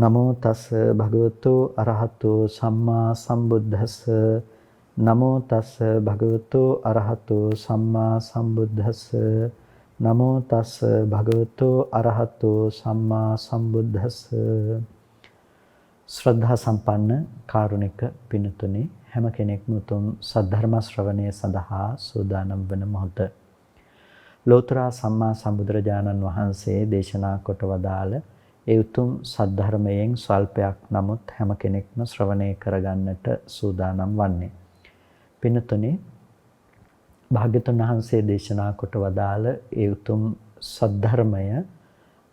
නමෝ තස් භගවතු අරහතු සම්මා සම්බුද්දස්ස නමෝ තස් භගවතු අරහතු සම්මා සම්බුද්දස්ස නමෝ තස් භගවතු අරහතු සම්මා සම්බුද්දස්ස ශ්‍රද්ධා සම්පන්න කාරුණික පින්තුනි හැම කෙනෙක්ම උතුම් සද්ධර්ම ශ්‍රවණය සඳහා සූදානම් වන මොහොත ලෝතර සම්මා සම්බුදුරජාණන් වහන්සේ දේශනා කොට වදාළ ඒ උතුම් සද්ධර්මයෙන් ස්වල්පයක් නමුත් හැම කෙනෙක්ම ශ්‍රවණය කරගන්නට සූදානම් වන්නේ. පින්තුනි භාග්‍යතුන් වහන්සේ දේශනා කොට වදාළ ඒ උතුම් සද්ධර්මය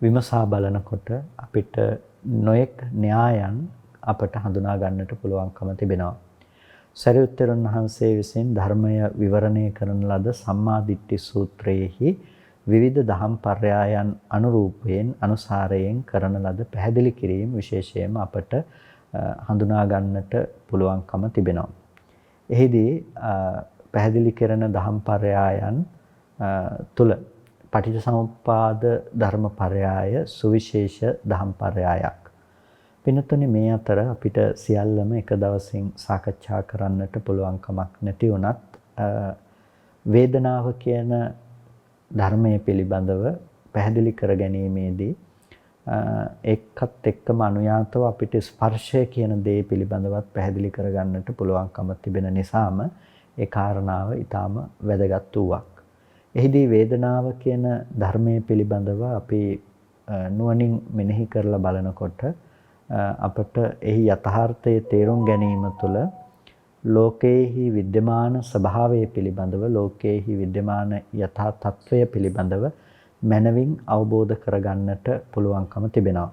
විමසා බලනකොට අපිට නොඑක් න්‍යායන් අපට හඳුනා ගන්නට පුළුවන්කම තිබෙනවා. සරියුත්තරුන් වහන්සේ විසින් ධර්මය විවරණය කරන ලද සම්මා දිට්ඨි සූත්‍රයේහි විවිධ දහම් පර්යායන් අනුරූපයෙන් අනුසාරයෙන් කරන ලද පැහැදිලි කිරීම විශේෂයෙන්ම අපට හඳුනා ගන්නට පුළුවන්කම තිබෙනවා. එහිදී පැහැදිලි කරන දහම් පර්යායන් තුල පටිච්චසමුප්පාද ධර්ම පර්යාය සුවිශේෂ දහම් පර්යායක්. පින්තුනි මේ අතර අපිට සියල්ලම එක දවසින් සාකච්ඡා කරන්නට පුළුවන්කමක් නැති වුණත් වේදනාව කියන ධර්මයේ පිළිබඳව පැහැදිලි කර ගැනීමේදී එක්කත් එක්කම අනුයාතව අපිට ස්පර්ශය කියන දේ පිළිබඳවත් පැහැදිලි කරගන්නට පුළුවන්කම තිබෙන නිසාම ඒ කාරණාව ඊටාම වැදගත් වූවක්. එහිදී වේදනාව කියන ධර්මයේ පිළිබඳව අපි නුවණින් මෙනෙහි කරලා බලනකොට අපට එහි යථාර්ථයේ තේරුම් ගැනීම තුළ ලෝකේහි विद्यमान ස්වභාවය පිළිබඳව ලෝකේහි विद्यमान යථා තත්වය පිළිබඳව මනවින් අවබෝධ කරගන්නට පුළුවන්කම තිබෙනවා.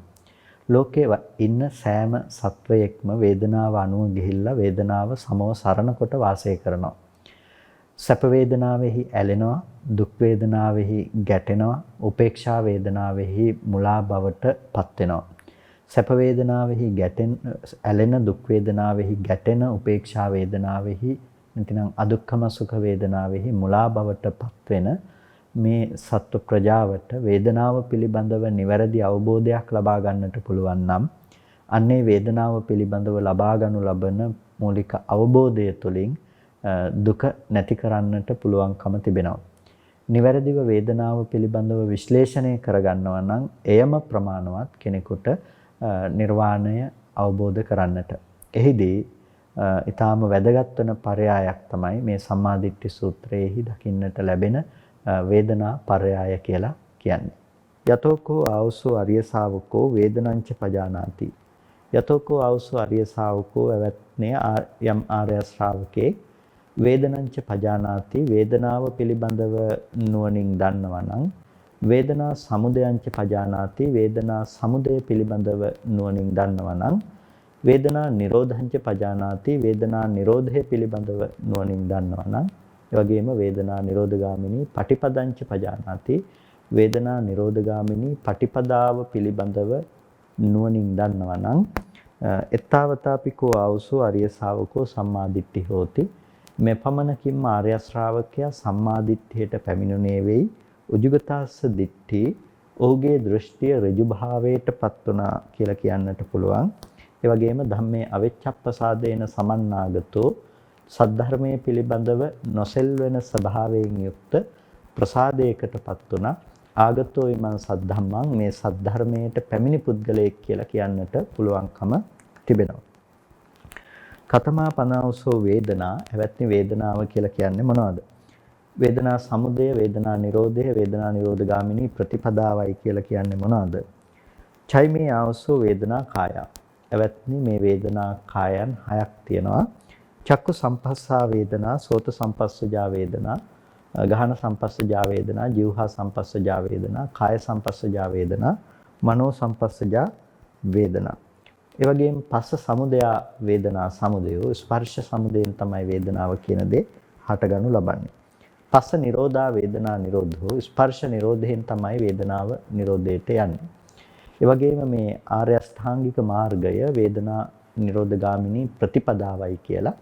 ලෝකේ ඉන්න සෑම සත්වයෙක්ම වේදනාව අනුව ගිහිල්ලා වේදනාව සමව සරණ කොට වාසය කරනවා. සැප වේදනාවෙහි ඇලෙනවා, දුක් වේදනාවෙහි ගැටෙනවා, උපේක්ෂා වේදනාවෙහි මුලා බවට පත් වෙනවා. සැප වේදනාවෙහි ඇලෙන, දුක් වේදනාවෙහි ගැටෙන, උපේක්ෂා වේදනාවෙහි නැතිනම් අදුක්ඛම සුඛ වේදනාවෙහි මුලා බවට පත් වෙන මේ සත්ව ප්‍රජාවට වේදනාව පිළිබඳව නිවැරදි අවබෝධයක් ලබා ගන්නට පුළුවන් නම් අන්නේ වේදනාව පිළිබඳව ලබා ගනු ලබන මූලික අවබෝධය තුළින් දුක නැති කරන්නට පුළුවන්කම තිබෙනවා. නිවැරදිව වේදනාව පිළිබඳව විශ්ලේෂණය කරගන්නවා නම් එයම ප්‍රමාණවත් කෙනෙකුට නිර්වාණය අවබෝධ කරන්නට. එහිදී ඊටාම වැදගත් වෙන පරයායක් තමයි මේ සම්මාදිට්ඨි සූත්‍රයේහි දකින්නට ලැබෙන වේදනා පරයාය කියලා කියන්නේ. යතෝකෝ ආවසෝ අරිය ශාවකෝ වේදනංච පජානාති. යතෝකෝ ආවසෝ අරිය ශාවකෝ එවත්නේ යම් ආර්ය ශ්‍රාවකේ වේදනංච පජානාති වේදනාව පිළිබඳව නුවණින් දන්නවා නම් වේදනා සමුදයංච පජානාති වේදනා සමුදය පිළිබඳව නුවණින් දන්නවා නම් වේදනා නිරෝධංච පජානාති වේදනා නිරෝධය පිළිබඳව නුවණින් දන්නවා නම් ඒ වගේම වේදනා නිරෝධගාමිනී පටිපදංච පජානාති වේදනා නිරෝධගාමිනී පටිපදාව පිළිබඳව නුවණින් දන්නවා නම් එත්තාවතාපිකෝ ආවසෝ අරිය ශාවකෝ සම්මාදිට්ඨි හෝති මේ පමණකින්ම ආර්ය ශ්‍රාවකයා සම්මාදිට්ඨියට පැමිණුණේ වෙයි උජුගතාස්ස දිට්ඨි ඔහුගේ දෘෂ්ටිය ඍජු භාවයට පත් වුණා කියලා කියන්නට පුළුවන්. ඒ වගේම ධම්මේ අවිච්ඡප්පසාදේන සමන්නාගතෝ සද්ධර්මයේ පිළිබඳව නොසෙල්වෙන ස්වභාවයෙන් යුක්ත ප්‍රසාදයකටපත් වුණා. ආගතෝ ඊමන් සද්ධම්මං මේ සද්ධර්මයට පැමිණි පුද්ගලයෙක් කියලා කියන්නට පුළුවන්කම තිබෙනවා. කතමා පනවසෝ වේදනා එවත්නි වේදනාව කියලා කියන්නේ මොනවද? වේදනා සමුදය, වේදනා නිරෝධය, වේදනා නිරෝධගාමිනී ප්‍රතිපදාවයි කියලා කියන්නේ මොනවද? චෛමේ ආවසෝ වේදනා කාය. එවත්නි මේ වේදනා කායයන් හයක් තියෙනවා. චක්කු සම්පස්සා වේදනා, සෝත සම්පස්සජා වේදනා, ගහන සම්පස්සජා වේදනා, જીවහා සම්පස්සජා වේදනා, කාය සම්පස්සජා වේදනා, මනෝ සම්පස්සජා වේදනා. ඒ වගේම පස්ස සමුදය වේදනා සමුදයෝ ස්පර්ශ සමුදයෙන් තමයි වේදනාව කියන දේ හටගනු ලබන්නේ. පස්ස නිරෝධා වේදනා නිරෝධෝ ස්පර්ශ නිරෝධයෙන් තමයි වේදනාව නිරෝධයට යන්නේ. ඒ වගේම මේ ආර්ය අෂ්ටාංගික මාර්ගය වේදනා නිරෝධගාමිනී ප්‍රතිපදාවයි කියලා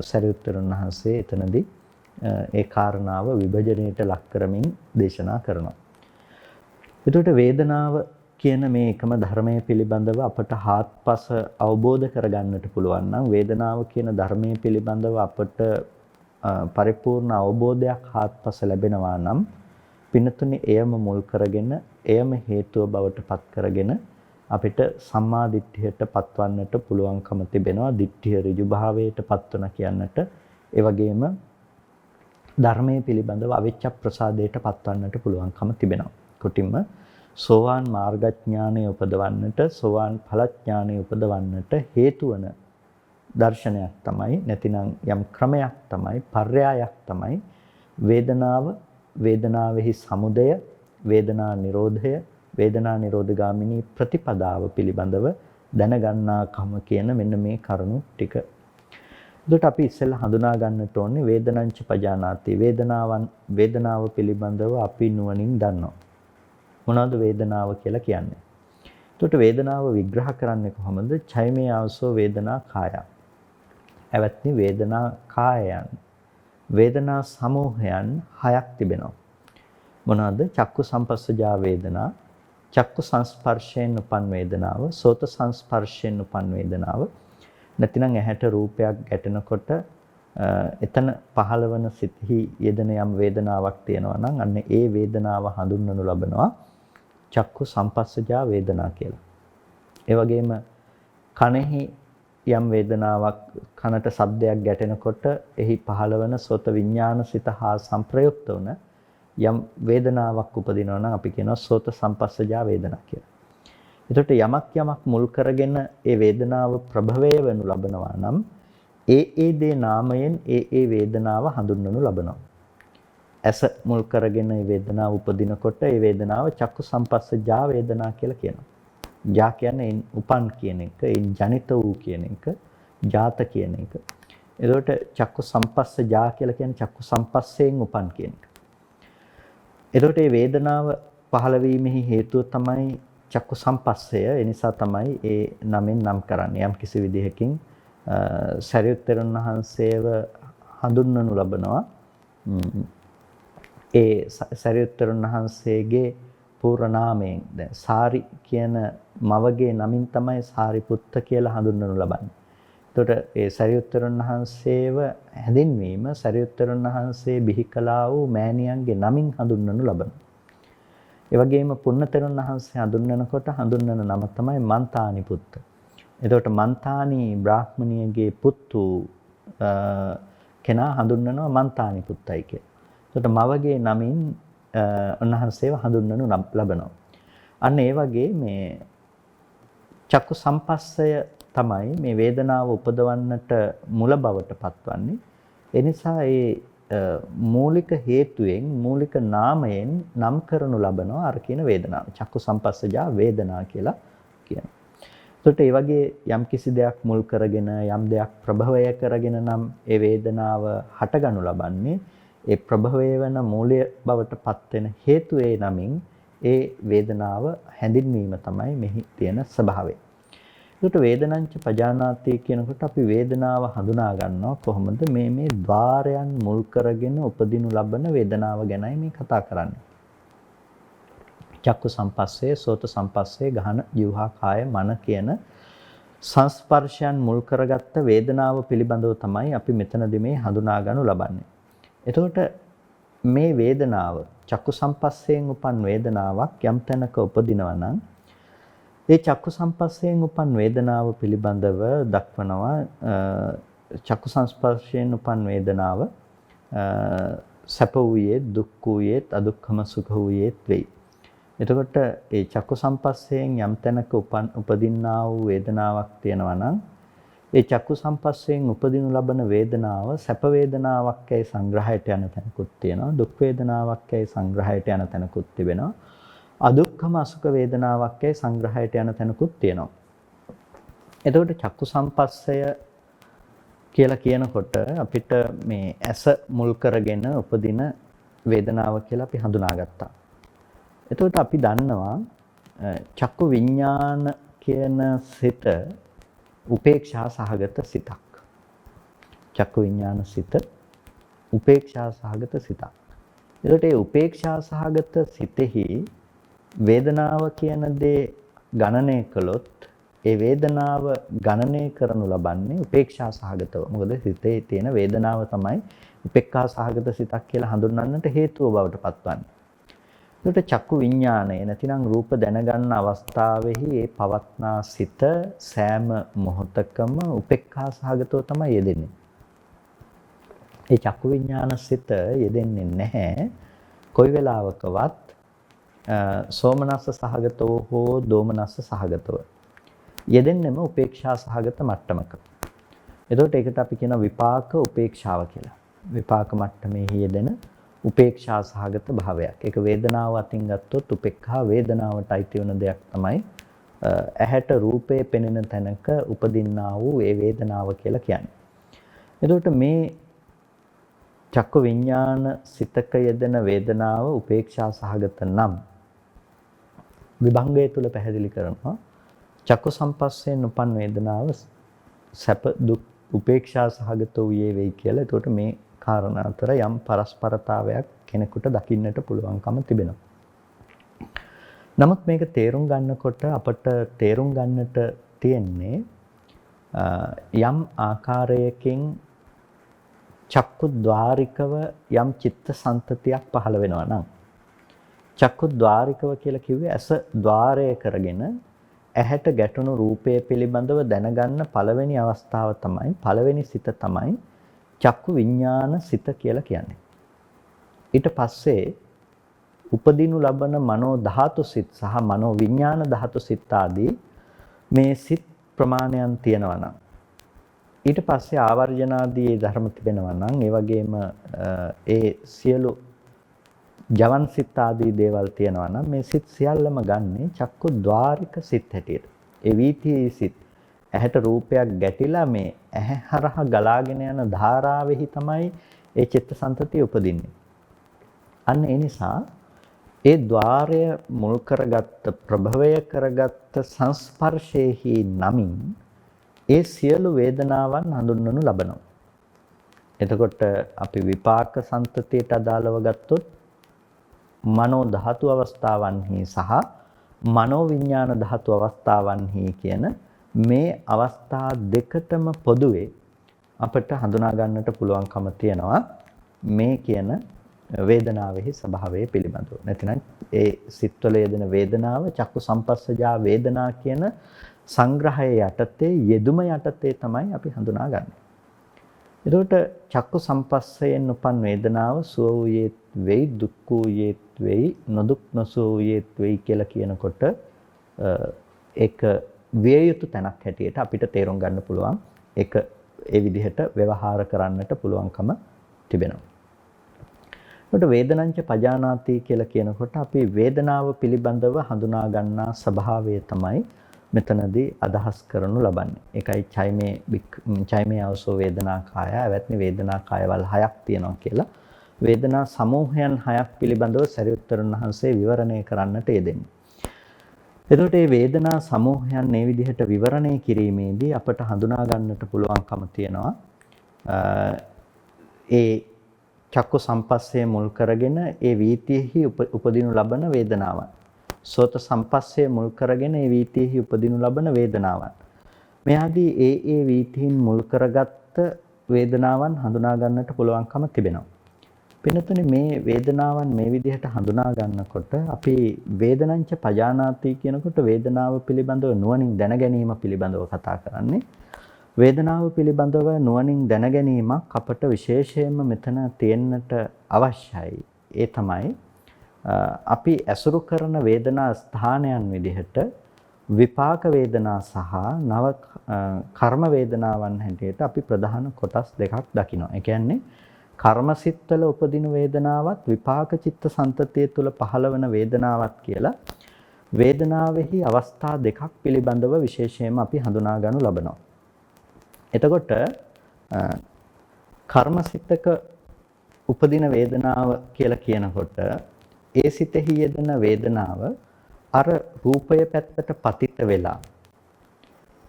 සරියුත්තරුන් වහන්සේ එතනදී ඒ කාරණාව විභජනයට ලක් කරමින් දේශනා කරනවා. එතකොට වේදනාව කියන මේ එකම ධර්මයේ පිළිබඳව අපට හාත්පස අවබෝධ කරගන්නට පුළුවන් නම් වේදනාව කියන ධර්මයේ පිළිබඳව අපට පරිපූර්ණ අවබෝධයක් හාත්පස ලැබෙනවා නම් පින්නතුනි එයම මුල් කරගෙන එයම හේතුව බවට පත් කරගෙන අපිට සම්මා දිට්ඨියට පත්වන්නට පුළුවන්කම තිබෙනවා. දිට්ඨිය ඍජු භාවයට පත්වන කියන්නට ඒ වගේම ධර්මයේ පිළිබඳව අවිච්ඡ ප්‍රසාදයට පත්වන්නට පුළුවන්කම තිබෙනවා. කොටින්ම සෝවාන් මාර්ගඥානය උපදවන්නට සෝවාන් ඵලඥානය උපදවන්නට හේතු වන දර්ශනයක් තමයි නැතිනම් යම් ක්‍රමයක් තමයි පර්යායක් තමයි වේදනාවෙහි සමුදය වේදනා නිරෝධය වේදනා නිරෝධගාමිනී ප්‍රතිපදාව පිළිබඳව දැනගන්නාකම කියන මෙන්න මේ කරුණු ටික. එතකොට අපි ඉස්සෙල්ලා හඳුනා ගන්නට ඕනේ වේදනංච පජානාති වේදනාව පිළිබඳව අපි නුවණින් දන්නවා. මොනවද වේදනාව කියලා කියන්නේ? එතකොට වේදනාව විග්‍රහ කරන්නේ කොහොමද? චෛමේ ආවසෝ වේදනා කාය. එවත්නි වේදනා කායයන් වේදනා සමූහයන් 6ක් තිබෙනවා. මොනවද? චක්කු සම්පස්සජා වේදනා, චක්කු සංස්පර්ශයෙන් උපන් වේදනාව, සෝත සංස්පර්ශයෙන් උපන් වේදනාව. නැතිනම් ඇහැට රූපයක් ගැටෙනකොට එතන පහළවන සිතෙහි යෙදෙන යම් වේදනාවක් තියෙනවා නම් අන්න ඒ වේදනාව හඳුන්වනු ලබනවා චක්කු සම්පස්සජා වේදනා කියලා. ඒ වගේම කනෙහි යම් වේදනාවක් කනට ශබ්දයක් ගැටෙනකොට එහි පහළවන සෝත විඥාන සිත හා සංප්‍රයුක්ත වන යම් වේදනාවක් උපදිනවා නම් අපි කියනවා සෝත සම්පස්සජා වේදනා කියලා. එතකොට යමක් මුල් කරගෙන ඒ වේදනාව ප්‍රභවය වෙනු ලබනවා නම් ඒ දේ නාමයෙන් ඒ වේදනාව හඳුන්වනු ලබනවා. ඇස මුල් කරගෙන මේ වේදනාව උපදිනකොට ඒ වේදනාව චක්කු සම්පස්සජා වේදනා කියලා කියනවා. ජා කියන්නේ උපන් කියන එක, ජනිත වූ කියන එක, ජාත කියන එක. එතකොට චක්කු සම්පස්සජා කියලා කියන්නේ චක්කු සම්පස්සයෙන් උපන් කියන එක. එතකොට මේ වේදනාව පහළ වීමෙහි හේතුව තමයි චක්කු සම්පස්සය. ඒ නිසා තමයි ඒ නමින් නම් කරන්නේ. යම් කිසි විදිහකින් සරියුත්තරුන් වහන්සේව හඳුන්වනු ලබනවා. ඒ සරියුත්තරුන් වහන්සේගේ පූර්ණ නාමයෙන් දැන් සාරි කියන මවගේ නමින් තමයි සාරිපුත්ත කියලා හඳුන්වනු ලබන්නේ. එතකොට ඒ සරියුත්තරුන් වහන්සේව හැඳින්වීම සරියුත්තරුන් වහන්සේ බිහි කළා වූ මෑණියන්ගේ නමින් හඳුන්වනු ලබනවා. ඒ වගේම පුන්නතරුන් වහන්සේ හඳුන්වනකොට හඳුන්වන නම තමයි මන්තානි පුත්ත. එතකොට මන්තානි බ්‍රාහ්මණියගේ පුතු කෙනා හඳුන්වනවා මන්තානි පුත්තයි කියලා. එතකොට මවගේ නමින් උන්වහන්සේව හඳුන්වනු ලබනවා. අන්න ඒ වගේ මේ චක්කු සම්පස්සය තමයි මේ වේදනාව උපදවන්නට මුල බවට පත්වන්නේ. ඒ නිසා මූලික හේතුවෙන් මූලික නාමයෙන් නම් කරනු ලබනවා අර කියන වේදනාව. චක්කු සම්පස්සජා වේදනා කියලා කියනවා. එතකොට ඒ වගේ යම් කිසි දෙයක් මුල් කරගෙන යම් දෙයක් ප්‍රභවය කරගෙන නම් ඒ වේදනාව හටගනු ලබන්නේ ඒ ප්‍රභවය වෙන මූලය බවට පත් වෙන හේතුවේ නමින් ඒ වේදනාව හැඳින්වීම තමයි මෙහි තියෙන ස්වභාවය. ඒකට වේදනංච පජානාති කියනකොට අපි වේදනාව හඳුනා ගන්නවා කොහොමද මේ ద్వාරයන් මුල් කරගෙන උපදිනු ලබන වේදනාව ගැනයි මේ කතා කරන්නේ. චක්කු සම්පස්සේ, සෝත සම්පස්සේ, ගහන, જીවහා, කාය, මන කියන සංස්පර්ශයන් මුල් කරගත්ත වේදනාව පිළිබඳව තමයි අපි මෙතනදී මේ හඳුනා ගන්නු ලබන්නේ. එතකොට මේ වේදනාව චක්කු සම්පස්සයෙන් උපන් වේදනාවක් යම් තැනක උපදිනවා නම් ඒ චක්කු සම්පස්සයෙන් උපන් වේදනාව පිළිබඳව දක්වනවා චක්කු සංස්පර්ශයෙන් උපන් වේදනාව සැප වූයේ දුක් වූයේ අදුක්ඛම සුඛ වූයේ වෙයි. එතකොට ඒ චක්කු සම්පස්සයෙන් යම් තැනක උපදින්නා වූ වේදනාවක් තියෙනවා නම් ඒ චක්කු සම්පස්සයෙන් උපදිනු ලබන වේදනාව සැප වේදනාවක්යි සංග්‍රහයට යන තැනකුත් තියෙනවා. දුක් වේදනාවක්යි සංග්‍රහයට යන තැනකුත් තිබෙනවා. අදුක්ඛම අසුඛ වේදනාවක්යි සංග්‍රහයට යන තැනකුත් තියෙනවා. එතකොට චක්කු සම්පස්සය කියලා කියනකොට අපිට මේ ඇස මුල් කරගෙන උපදින වේදනාව කියලා අපි හඳුනාගත්තා. එතකොට අපි දන්නවා චක්කු විඥාන කියන සිත උපේක්ෂා සහගත සිතක්. චක්කු විඥාන සිත උපේක්ෂා සහගත සිතක්. එතකොට මේ උපේක්ෂා සහගත සිතෙහි වේදනාව කියන දේ ගණනය කළොත් ඒ වේදනාව ගණනය කරනු ලබන්නේ උපේක්ෂා සහගතව. මොකද සිතේ තියෙන වේදනාව තමයි උපේක්ඛා සහගත සිතක් කියලා හඳුන්වන්නට හේතුව බවට පත්වන්නේ. ඒකට චක්කු විඥානය නැතිනම් රූප දැනගන්න අවස්ථාවෙහි ඒ පවත්නා සිත සෑම මොහොතකම උපේක්ඛා සහගතව තමයි යෙදෙන්නේ. ඒ චක්කු විඥාන සිත යෙදෙන්නේ නැහැ කොයි වෙලාවකවත් සෝමනස්ස සහගතව හෝ දෝමනස්ස සහගතව. යෙදෙන්නෙම උපේක්ෂා සහගත මට්ටමක. එතකොට ඒකට අපි කියන විපාක උපේක්ෂාව කියලා. විපාක මට්ටමේ යෙදෙන උපේක්ෂා සහගත භාවයක්. ඒක වේදනාව අතින් ගත්තොත් උපේක්ඛා වේදනාවට අයිති වෙන දෙයක් තමයි ඇහැට රූපේ පෙනෙන තැනක උපදින්නා වූ ඒ වේදනාව කියලා කියන්නේ. එතකොට මේ චක්ක විඥාන සිතක යෙදෙන වේදනාව උපේක්ෂා සහගත නම් විභංගය තුල පැහැදිලි කරනවා චක්ක සම්පස්සයෙන් උපන් වේදනාව සැප දුක් උපේක්ෂා සහගත වූයේ වෙයි කියලා. එතකොට මේ කාරණා අතර යම් පරස්පරතාවයක් කෙනෙකුට දකින්නට පුළුවන්කම තිබෙනවා. නමුත් මේක තේරුම් ගන්නකොට අපට තේරුම් ගන්නට තියෙන්නේ යම් ආකාරයකින් චක්කු ద్వාරිකව යම් චිත්ත සන්තතියක් පහළ වෙනවා නම් චක්කු ద్వාරිකව කියලා කිව්වේ ඇස ద్వාරය කරගෙන ඇහැට ගැටුණු රූපය පිළිබඳව දැනගන්න පළවෙනි අවස්ථාව තමයි පළවෙනි සිත තමයි චක්කු විඥාන සිත කියලා කියන්නේ. ඊට පස්සේ උපදිනු ලබන මනෝ ධාතු සිත් සහ මනෝ විඥාන ධාතු සිත් ආදී මේ සිත් ප්‍රමාණයන් තියෙනවා නම් ඊට පස්සේ ආවර්ජනාදී ධර්ම තිබෙනවා නම් ඒ වගේම ඒ සියලු ජවන් සිත් ආදී දේවල් තියෙනවා නම් මේ සිත් සියල්ලම ගන්නේ චක්කු ద్వාරික සිත් හැටියට. ඒ වීතියේ සිත් ඇහැට රූපයක් ගැටිලා මේ ඇහැ හරහා ගලාගෙන යන ධාරාවෙහි තමයි ඒ චිත්තසංතතිය උපදින්නේ. අන්න ඒ නිසා ඒ ద్వාරය මුල් කරගත්ත ප්‍රභවය කරගත්ත සංස්පර්ශයේහි නමින් ඒ සියලු වේදනාවන් හඳුන්වනු ලබනවා. එතකොට අපි විපාක සංතතියට අදාළව ගත්තොත් මනෝ ධාතු අවස්ථාවන්හි සහ මනෝ විඥාන ධාතු අවස්ථාවන්හි කියන මේ අවස්ථා දෙකටම පොදුවේ අපිට හඳුනා ගන්නට පුළුවන්කම තියෙනවා මේ කියන වේදනාවෙහි ස්වභාවය පිළිබඳව. නැතිනම් ඒ සිත්වල යෙදෙන වේදනාව චක්කු සම්පස්සජා වේදනා කියන සංග්‍රහය යටතේ යෙදුම යටතේ තමයි අපි හඳුනාගන්නේ. එතකොට චක්කු සම්පස්සයෙන් උපන් වේදනාව සුව වූයේත් වෙයි දුක් වූයේත් වෙයි නොදුක් නොසුව වූයේත් වෙයි කියලා කියනකොට ඒක විය යුතු තැනක් හැටියට අපිට තේරුම් ගන්න පුළුවන්. ඒක ඒ විදිහට ව්‍යවහාර කරන්නට පුළුවන්කම තිබෙනවා. එතකොට වේදනංච පජානාති කියලා කියනකොට අපි වේදනාව පිළිබඳව හඳුනා ගන්නා ස්වභාවය තමයි මෙතනදී අදහස් කරනු ලබන්නේ. ඒකයි චෛමේ අවසෝ වේදනා කාය, ඇවැත්නි වේදනා කායවල 6ක් තියෙනවා කියලා. වේදනා සමූහයන් 6ක් පිළිබඳව සරියුත්තරුන් වහන්සේ විවරණය කරන්නට යෙදෙන්නේ. එතකොට මේ වේදනා සමූහයන් මේ විදිහට විවරණය කිරීමේදී අපට හඳුනා ගන්නට පුළුවන්කම තියෙනවා. ඒ චක්කු සම්පස්සේ මුල් කරගෙන ඒ වීතියෙහි උපදිනු ලබන වේදනාවන්. සෝත සම්පස්සේ මුල් කරගෙන ඒ වීතියෙහි උපදිනු ලබන වේදනාවන්. මේ ආදී ඒ වීතීන් මුල් කරගත්ත වේදනාවන් හඳුනා ගන්නට පුළුවන්කම තිබෙනවා. පින්නතුනි මේ වේදනාවන් මේ විදිහට හඳුනා ගන්නකොට අපි වේදනංච පජානාති කියනකොට වේදනාව පිළිබඳව නුවණින් දැන ගැනීම පිළිබඳව කතා කරන්නේ. වේදනාව පිළිබඳව නුවණින් දැන ගැනීමක් අපට විශේෂයෙන්ම මෙතන තියෙන්නට අවශ්‍යයි. ඒ තමයි අපි ඇසුරු කරන වේදනා ස්ථානයන් විදිහට විපාක වේදනා සහ නව කර්ම වේදනාවන් හැටියට අපි ප්‍රධාන කොටස් දෙකක් දකිනවා. ඒ කියන්නේ කර්මසිටවල උපදින වේදනාවත් විපාක චිත්ත සන්තතිය තුළ පහළවන වේදනාවත් කියලා වේදනාවෙහි අවස්ථා දෙකක් පිළිබඳව විශේෂයෙන්ම අපි හඳුනා ගන්නු ලබනවා. එතකොට කර්මසිටක උපදින වේදනාව කියලා කියනකොට ඒ සිතෙහි යෙදෙන වේදනාව අර රූපය පැත්තට පතිත වෙලා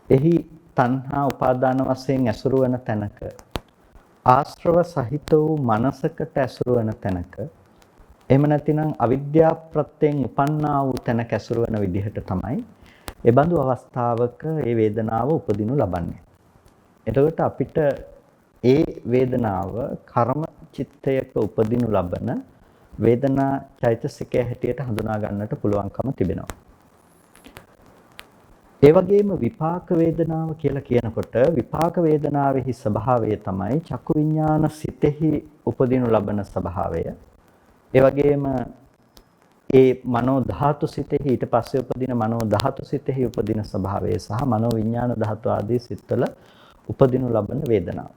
එහි තණ්හා උපාදාන වශයෙන් ඇසුරු වෙන තැනක ආශ්‍රව සහිත වූ මනසකට ඇසුරු වෙන තැනක එහෙම නැතිනම් අවිද්‍යා ප්‍රත්‍යයෙන් උපන්නා වූ තැන කැසුරු වෙන විදිහට තමයි ඒ බඳු අවස්ථාවක ඒ වේදනාව උපදිනු ලබන්නේ. එතකොට අපිට ඒ වේදනාව කර්ම චිත්තයක උපදිනු ලබන වේදනා චෛතසිකය හැටියට හඳුනා ගන්නට පුළුවන්කම තිබෙනවා. ඒ වගේම විපාක වේදනාව කියලා කියනකොට විපාක වේදනාවෙහි ස්වභාවය තමයි චක්කු විඥාන සිතෙහි උපදිනු ලබන ස්වභාවය. ඒ වගේම ඒ මනෝ ධාතු සිතෙහි ඊට පස්සේ උපදින මනෝ ධාතු සිතෙහි උපදින ස්වභාවය සහ මනෝ විඥාන ධාතු ආදී සිත්වල උපදිනු ලබන වේදනාව.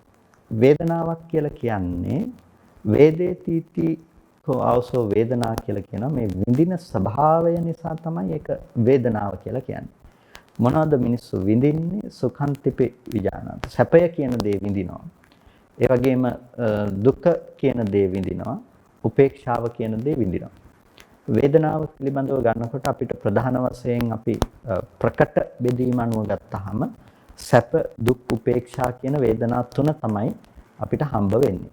වේදනාවක් කියලා කියන්නේ වේදේතිති ආවසෝ වේදනා කියලා කියනවා. මේ විඳින ස්වභාවය නිසා තමයි ඒක වේදනාව කියලා කියන්නේ. මොනවද මිනිස්සු විඳින්නේ? සුඛන්තිපි විජානන්ත. සැපය කියන දේ විඳිනවා. ඒ වගේම දුක කියන දේ විඳිනවා. උපේක්ෂාව කියන දේ විඳිනවා. වේදනාව පිළිබඳව ගන්නකොට අපිට ප්‍රධාන වශයෙන් අපි ප්‍රකට බෙදීම අනුව ගත්තාම සැප දුක් උපේක්ෂා කියන වේදනා තුන තමයි අපිට හම්බ වෙන්නේ.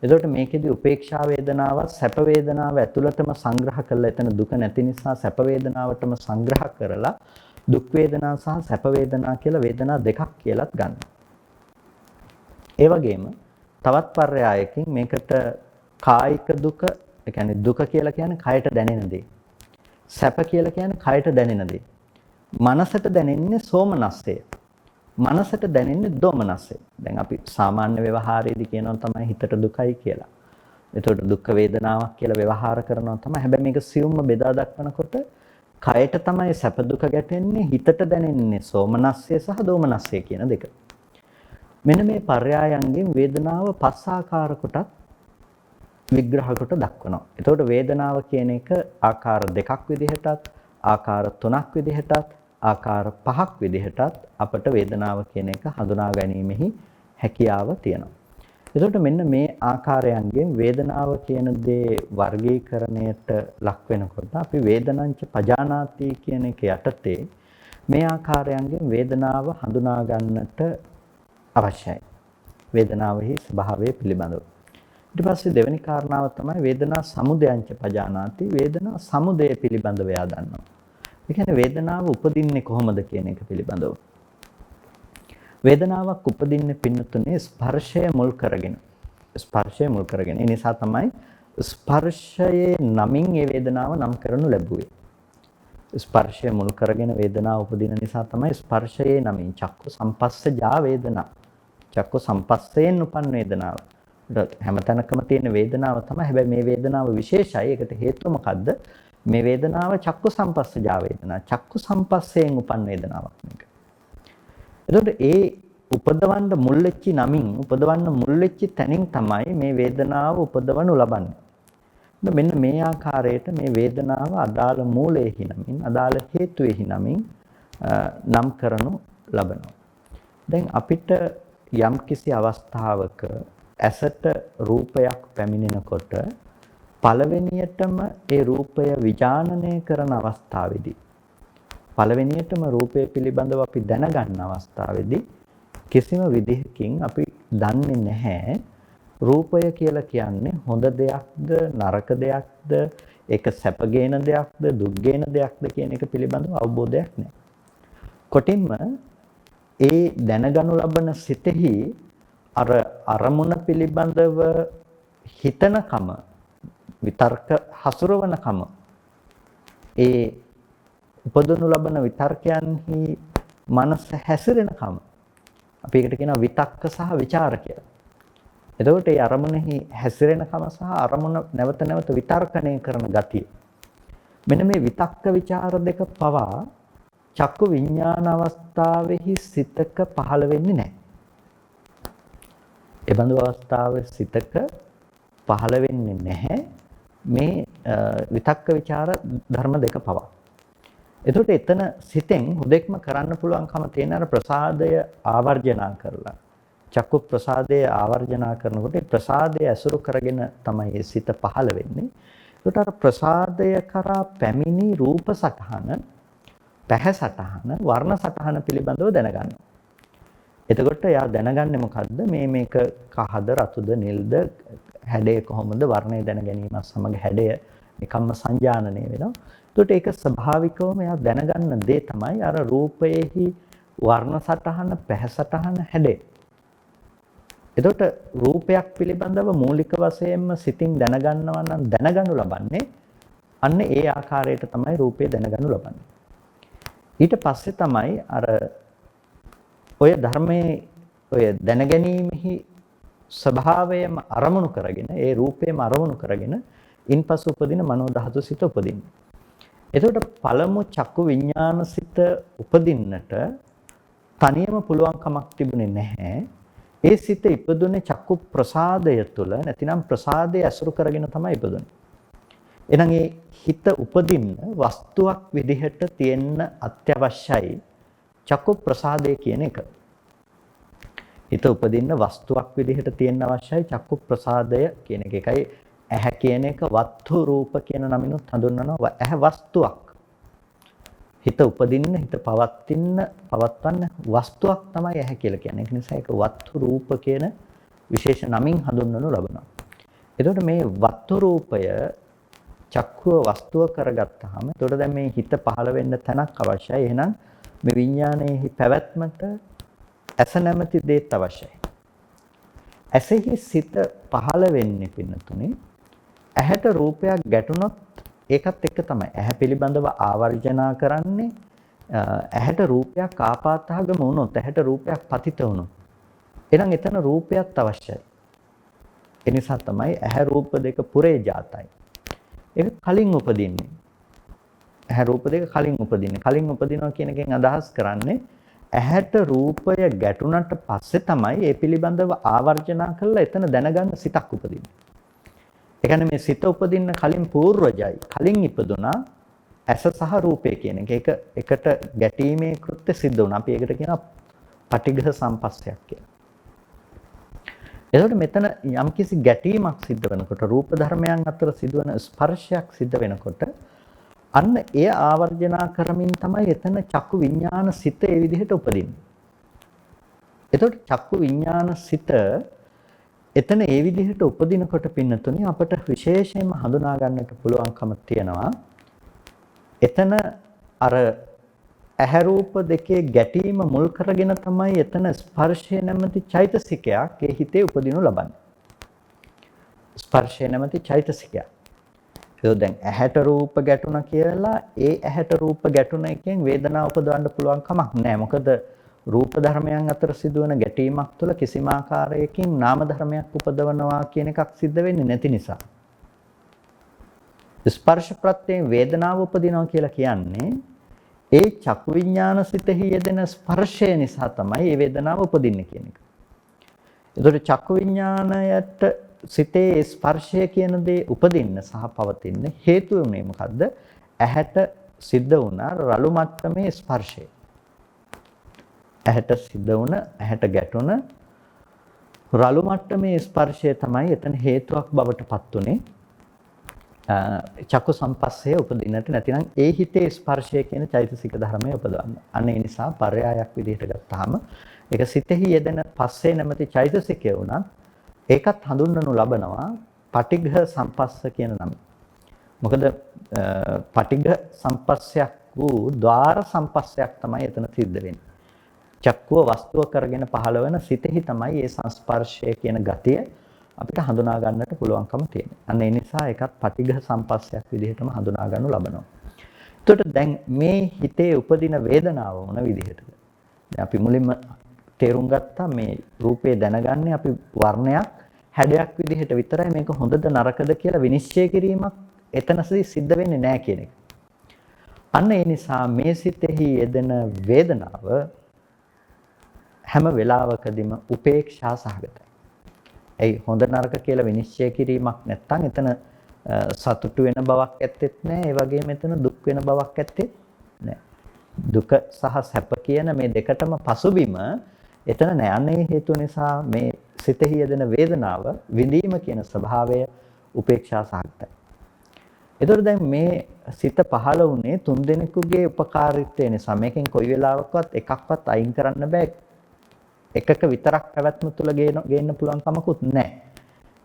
එතකොට මේකෙදි උපේක්ෂා වේදනාව සැප වේදනාව ඇතුළතම සංග්‍රහ කරලා එතන දුක නැති නිසා සැප වේදනාවටම සංග්‍රහ කරලා දුක් වේදනා සහ සැප වේදනා කියලා වේදනා දෙකක් කියලාත් ගන්න. ඒ වගේම තවත් පර්යායකින් මේකට කායික දුක, ඒ කියන්නේ දුක කියලා කියන්නේ කයට දැනෙන දේ. සැප කියලා කියන්නේ කයට දැනෙන දේ. මනසට දැනෙන්නේ සෝමනස්සය. මනසට දැනෙන්නේ දෝමනස්සය. දැන් අපි සාමාන්‍ය ව්‍යවහාරයේදී කියනවා තමයි හිතට දුකයි කියලා. ඒතකොට දුක් වේදනාවක් කියලා ව්‍යවහාර කරනවා තමයි. හැබැයි මේක සියුම්ම බෙදා දක්වනකොට කයට තමයි සැප දුක ගැටෙන්නේ, හිතට දැනෙන්නේ සෝමනස්සය සහ දෝමනස්සය කියන දෙක. මෙන්න මේ පර්යායන්ගෙන් වේදනාව පස් ආකාර කොටත් විග්‍රහ කොට දක්වනවා. එතකොට වේදනාව කියන එක ආකාර දෙකක් විදිහටත්, ආකාර තුනක් විදිහටත්, ආකාර පහක් විදිහටත් අපට වේදනාව කියන එක හඳුනා ගැනීමෙහි හැකියාව තියෙනවා. එතකොට මෙන්න මේ ආකාරයන්ගෙන් වේදනාව කියන දේ වර්ගීකරණයට ලක් වෙනකොට අපි වේදනංච පජානාති කියන එක යටතේ මේ ආකාරයන්ගෙන් වේදනාව හඳුනා ගන්නට අවශ්‍යයි. වේදනාවෙහි ස්වභාවය පිළිබඳව. ඊට පස්සේ දෙවෙනි කාරණාව තමයි වේදනා සමුදයංච පජානාති. වේදනා සමුදය පිළිබඳව එයා දන්නවා. ඒ කියන්නේ වේදනාව උපදින්නේ කොහොමද කියන එක පිළිබඳව. වේදනාවක් උපදින්නේ පින්නතුනේ ස්පර්ශය මුල් කරගෙන. ස්පර්ශය මුල් කරගෙන. ඒ නිසා තමයි ස්පර්ශයේ නමින් මේ වේදනාව නම් කරනු ලැබුවේ. ස්පර්ශය මුල් කරගෙන වේදනාව උපදින නිසා තමයි ස්පර්ශයේ නමින් චක්කු සම්පස්සජා වේදනා. චක්කු සම්පස්සයෙන් උපන් වේදනාව. හැමතැනකම තියෙන වේදනාව තමයි. හැබැයි මේ වේදනාව විශේෂයි. ඒකට හේතුව මොකද්ද? මේ වේදනාව චක්කු සම්පස්සජා වේදනා. චක්කු සම්පස්සයෙන් උපන් වේදනාවක් මේක. එතකොට ඒ උපදවන්න මුල් වෙච්ච නමින් උපදවන්න මුල් වෙච්ච තැනින් තමයි මේ වේදනාව උපදවනු ලබන්නේ. මෙන්න මේ ආකාරයට මේ වේදනාව අදාළ මූලයේහි නමින් අදාළ හේතුවේහි නමින් නම් කරනු ලබනවා. දැන් අපිට යම්කිසි අවස්ථාවක ඇසට රූපයක් පැමිණෙනකොට පළවෙනියටම ඒ රූපය විජානනය කරන අවස්ථාවේදී පළවෙනියටම රූපය පිළිබඳව අපි දැනගන්න අවස්ථාවේදී කිසිම විදිහකින් අපි දන්නේ නැහැ රූපය කියලා කියන්නේ හොඳ දෙයක්ද නරක දෙයක්ද ඒක සැපගේන දෙයක්ද දුක්ගේන දෙයක්ද කියන එක පිළිබඳව අවබෝධයක් නැහැ. කොටින්ම ඒ දැනගනු ලබන සිතෙහි අර අරමුණ පිළිබඳව හිතනකම විතර්ක හසුරවනකම ඒ උපදවනු ලබන විතර්කයන්හි මනස හැසිරෙනකම අපි ඒකට කියනවා විතක්ක සහ ਵਿਚාර කියලා. එතකොට ඒ අරමුණෙහි හැසිරෙනකම සහ අරමුණ නැවත නැවත විතර්කණය කරන ගතිය. මෙන්න මේ විතක්ක ਵਿਚාර දෙක පවා චක්කු විඥාන අවස්ථාවෙහි සිතක පහළ වෙන්නේ නැහැ. ඒ බඳු අවස්ථාවේ සිතක පහළ වෙන්නේ නැහැ මේ විතක්ක ਵਿਚාර ධර්ම දෙක පවා. එතකොට එතන සිතෙන් හුදෙක්ම කරන්න පුළුවන්කම තියෙන අර ප්‍රසාදය ආවර්ජනා කරලා චක්කු ප්‍රසාදය ආවර්ජනා කරනකොට ප්‍රසාදය ඇසුරු කරගෙන තමයි සිත පහළ වෙන්නේ. ඒකට අර ප්‍රසාදය කරා පැමිණි රූප සටහන, පැහැ සටහන, වර්ණ සටහන පිළිබඳව දැනගන්නවා. එතකොට එයා දැනගන්නේ මොකද්ද? මේක කහද, රතුද, නිල්ද, හැඩය කොහොමද, වර්ණය දැන ගැනීමත් සමග හැඩය මේ කම්ම සංජානනය වෙනවා. එතකොට ඒක ස්වභාවිකවම එයා දැනගන්න දේ තමයි අර රූපයේහි වර්ණ සටහන, පැහැ සටහන, හැඩය. එතකොට රූපයක් පිළිබඳව මූලික වශයෙන්ම සිතින් දැනගන්නවා නම් දැනගනු ලබන්නේ අන්න ඒ ආකාරයට තමයි රූපය දැනගනු ලබන්නේ. ඊට පස්සේ තමයි අර ඔය ධර්මයේ ඔය දැනගැනීමෙහි ස්වභාවයම අරමුණු කරගෙන ඒ රූපයම අරමුණු කරගෙන ඉන්පසු උපදින මනෝ ධාතු සිත උපදින්නේ. එතකොට පළමු චක්කු විඥාන සිත උපදින්නට තනියම පුළුවන් කමක් තිබුණේ නැහැ. ඒ සිත ඉපදුනේ චක්කු ප්‍රසාදය තුළ නැතිනම් ප්‍රසාදය ඇසුරු කරගෙන තමයි ඉපදුනේ. එහෙනම් ඒ හිත උපදින්න වස්තුවක් විදිහට තියෙන්න අත්‍යවශ්‍යයි චක්කු ප්‍රසාදය කියන එක. හිත උපදින්න වස්තුවක් විදිහට තියෙන්න අවශ්‍යයි චක්කු ප්‍රසාදය කියන එක. ඒකයි ඇහැ කියන එක වස්තු රූප කියන නමිනුත් හඳුන්වනවා. ඇහැ වස්තුවක්. හිත උපදින්න, හිත පවත්වන්න වස්තුවක් තමයි ඇහැ කියලා කියන්නේ. ඒක නිසා ඒක වස්තු රූප කියන විශේෂ නමින් හඳුන්වනු ලබනවා. එතකොට මේ වස්තු රූපය චක්කුව වස්තුව කරගත්තාම එතකොට දැන් මේ හිත පහළ වෙන්න තැනක් අවශ්‍යයි. එහෙනම් මේ විඥානයේ පැවැත්මට ඇස නැමැති දේත් අවශ්‍යයි. ඇසෙහි සිත පහළ වෙන්නේ පින්නතුනේ ඇහැට රූපයක් ගැටුණොත් ඒකත් එක්ක තමයි. ඇහැ පිළිබඳව ආවර්ජනා කරන්නේ ඇහැට රූපයක් ආපාතහගම වුණොත්, ඇහැට රූපයක් පතිත වුණොත්. එහෙනම් එතන රූපයක් අවශ්‍යයි. ඒ නිසා තමයි ඇහැ රූප දෙක පුරේ ජාතයි. ඒක කලින් උපදින්නේ. ඇහැ රූප දෙක කලින් උපදින්නේ. කලින් උපදිනවා කියන එකෙන් අදහස් කරන්නේ ඇහැට රූපය ගැටුණට පස්සේ තමයි ඒ පිළිබඳව ආවර්ජනා කරලා එතන දැනගන්න සිතක් උපදින්නේ. ඒ කියන්නේ මේ සිත උපදින්න කලින් పూర్වජයි. කලින් ඉපදුනා ඇස සහ රූපය කියන එක. ඒක එකට ගැටීමේ කෘත්‍ය සිද්ධ වුණා. අපි ඒකට කියනවා පටිඝ සම්පස්සයක් කියලා. එතකොට මෙතන යම්කිසි ගැටීමක් සිද්ධ වෙනකොට රූප ධර්මයන් අතර සිදුවන ස්පර්ශයක් සිද්ධ වෙනකොට අන්න එය ආවර්ජනා කරමින් තමයි එතන චක්කු විඥාන සිත ඒ විදිහට උපදින්නේ. එතකොට චක්කු විඥාන සිත එතන ඒ විදිහට උපදිනකොට පින්නතුනේ අපට විශේෂයෙන්ම හඳුනා ගන්නට පුළුවන්කම තියෙනවා. එතන අර ඇහැ රූප දෙකේ ගැටීම මුල් කරගෙන තමයි එතන ස්පර්ශය නැමැති චෛතසිකයක් ඒ හිතේ උපදිනු ලබන්නේ. ස්පර්ශය නැමැති චෛතසිකයක්. ඒක දැන් ඇහැට රූප ගැටුණා කියලා ඒ ඇහැට රූප ගැටුණ එකෙන් වේදනාව උපදවන්න පුළුවන් කමක් නැහැ. මොකද රූප ධර්මයන් අතර සිදුවන ගැටීමක් තුළ කිසිම ආකාරයකින් නාම ධර්මයක් උපදවනවා කියන එකක් සිද්ධ වෙන්නේ නැති නිසා. ස්පර්ශ ප්‍රත්‍යයෙන් වේදනාව උපදිනවා කියලා කියන්නේ ඒ චක්කු විඥාන සිතෙහි යෙදෙන ස්පර්ශය නිසා තමයි මේ වේදනාව උපදින්නේ කියන එක. ඒතකොට චක්කු විඥාණයට සිතේ ස්පර්ශය කියන දේ උපදින්න සහ පවතින්න හේතු වුණේ මොකද්ද? ඇහැට සිද්ධ වුණ රළු මට්ටමේ ස්පර්ශය. ඇහැට සිද්ධ වුණ, ඇහැට ගැටුණ රළු මට්ටමේ ස්පර්ශය තමයි එතන හේතුවක් බවට පත් උනේ. චක්කු සම්පස්සේ උපදින්නට නැතිනම් ඒ හිතේ ස්පර්ශය කියන චෛතසික ධර්මය උපදවන්න. අන්න ඒ නිසා පරයායක් විදිහට ගත්තාම ඒක සිතෙහි යෙදෙන පස්සේ නැමැති චෛතසිකය වුණත් ඒකත් හඳුන්වනු ලබනවා පටිඝ සම්පස්ස කියන නම. මොකද පටිඝ සම්පස්සයක් වූ ద్వාර සම්පස්සයක් තමයි එතන සිද්ධ වෙන්නේ. චක්කුව වස්තුව කරගෙන පහළ වෙන සිතෙහි තමයි මේ සංස්පර්ශය කියන ගතිය අපිට හඳුනා ගන්නට පුළුවන්කම තියෙනවා. අන්න ඒ නිසා ඒකත් පටිඝ සම්පස්සයක් විදිහටම හඳුනා ගන්නු ලබනවා. එතකොට දැන් මේ හිතේ උපදින වේදනාව මොන විදිහටද? දැන් අපි මුලින්ම තේරුම් ගත්තා මේ රූපේ දැනගන්නේ අපි වර්ණයක් හැඩයක් විදිහට විතරයි. මේක හොඳද නරකද කියලා විනිශ්චය කිරීමක් එතනදී සිද්ධ වෙන්නේ නැහැ කියන එක. අන්න ඒ නිසා මේ සිතෙහි යෙදෙන වේදනාව හැම වෙලාවකදීම උපේක්ෂා සහගතයි. ඒ හොඳ නරක කියලා විනිශ්චය කිරීමක් නැත්නම් එතන සතුටු වෙන බවක් ඇත්තෙත් නැහැ. ඒ වගේම එතන දුක් වෙන බවක් ඇත්තෙත් නැහැ. දුක සහ සැප කියන මේ දෙකටම පසුබිම එතන නැන්නේ හේතු නිසා මේ සිතෙහි යෙදෙන වේදනාව විඳීම කියන ස්වභාවය උපේක්ෂා සහගතයි. ඒතර දැන් මේ සිත පහළ වුණේ තුන් දෙනෙකුගේ උපකාරීත්වය නිසා. මේකෙන් කොයි වෙලාවකවත් එකක්වත් අයින් කරන්න බෑ. එකක විතරක් පැවැත්ම තුල ගේන්න පුළුවන් කමකුත් නැහැ.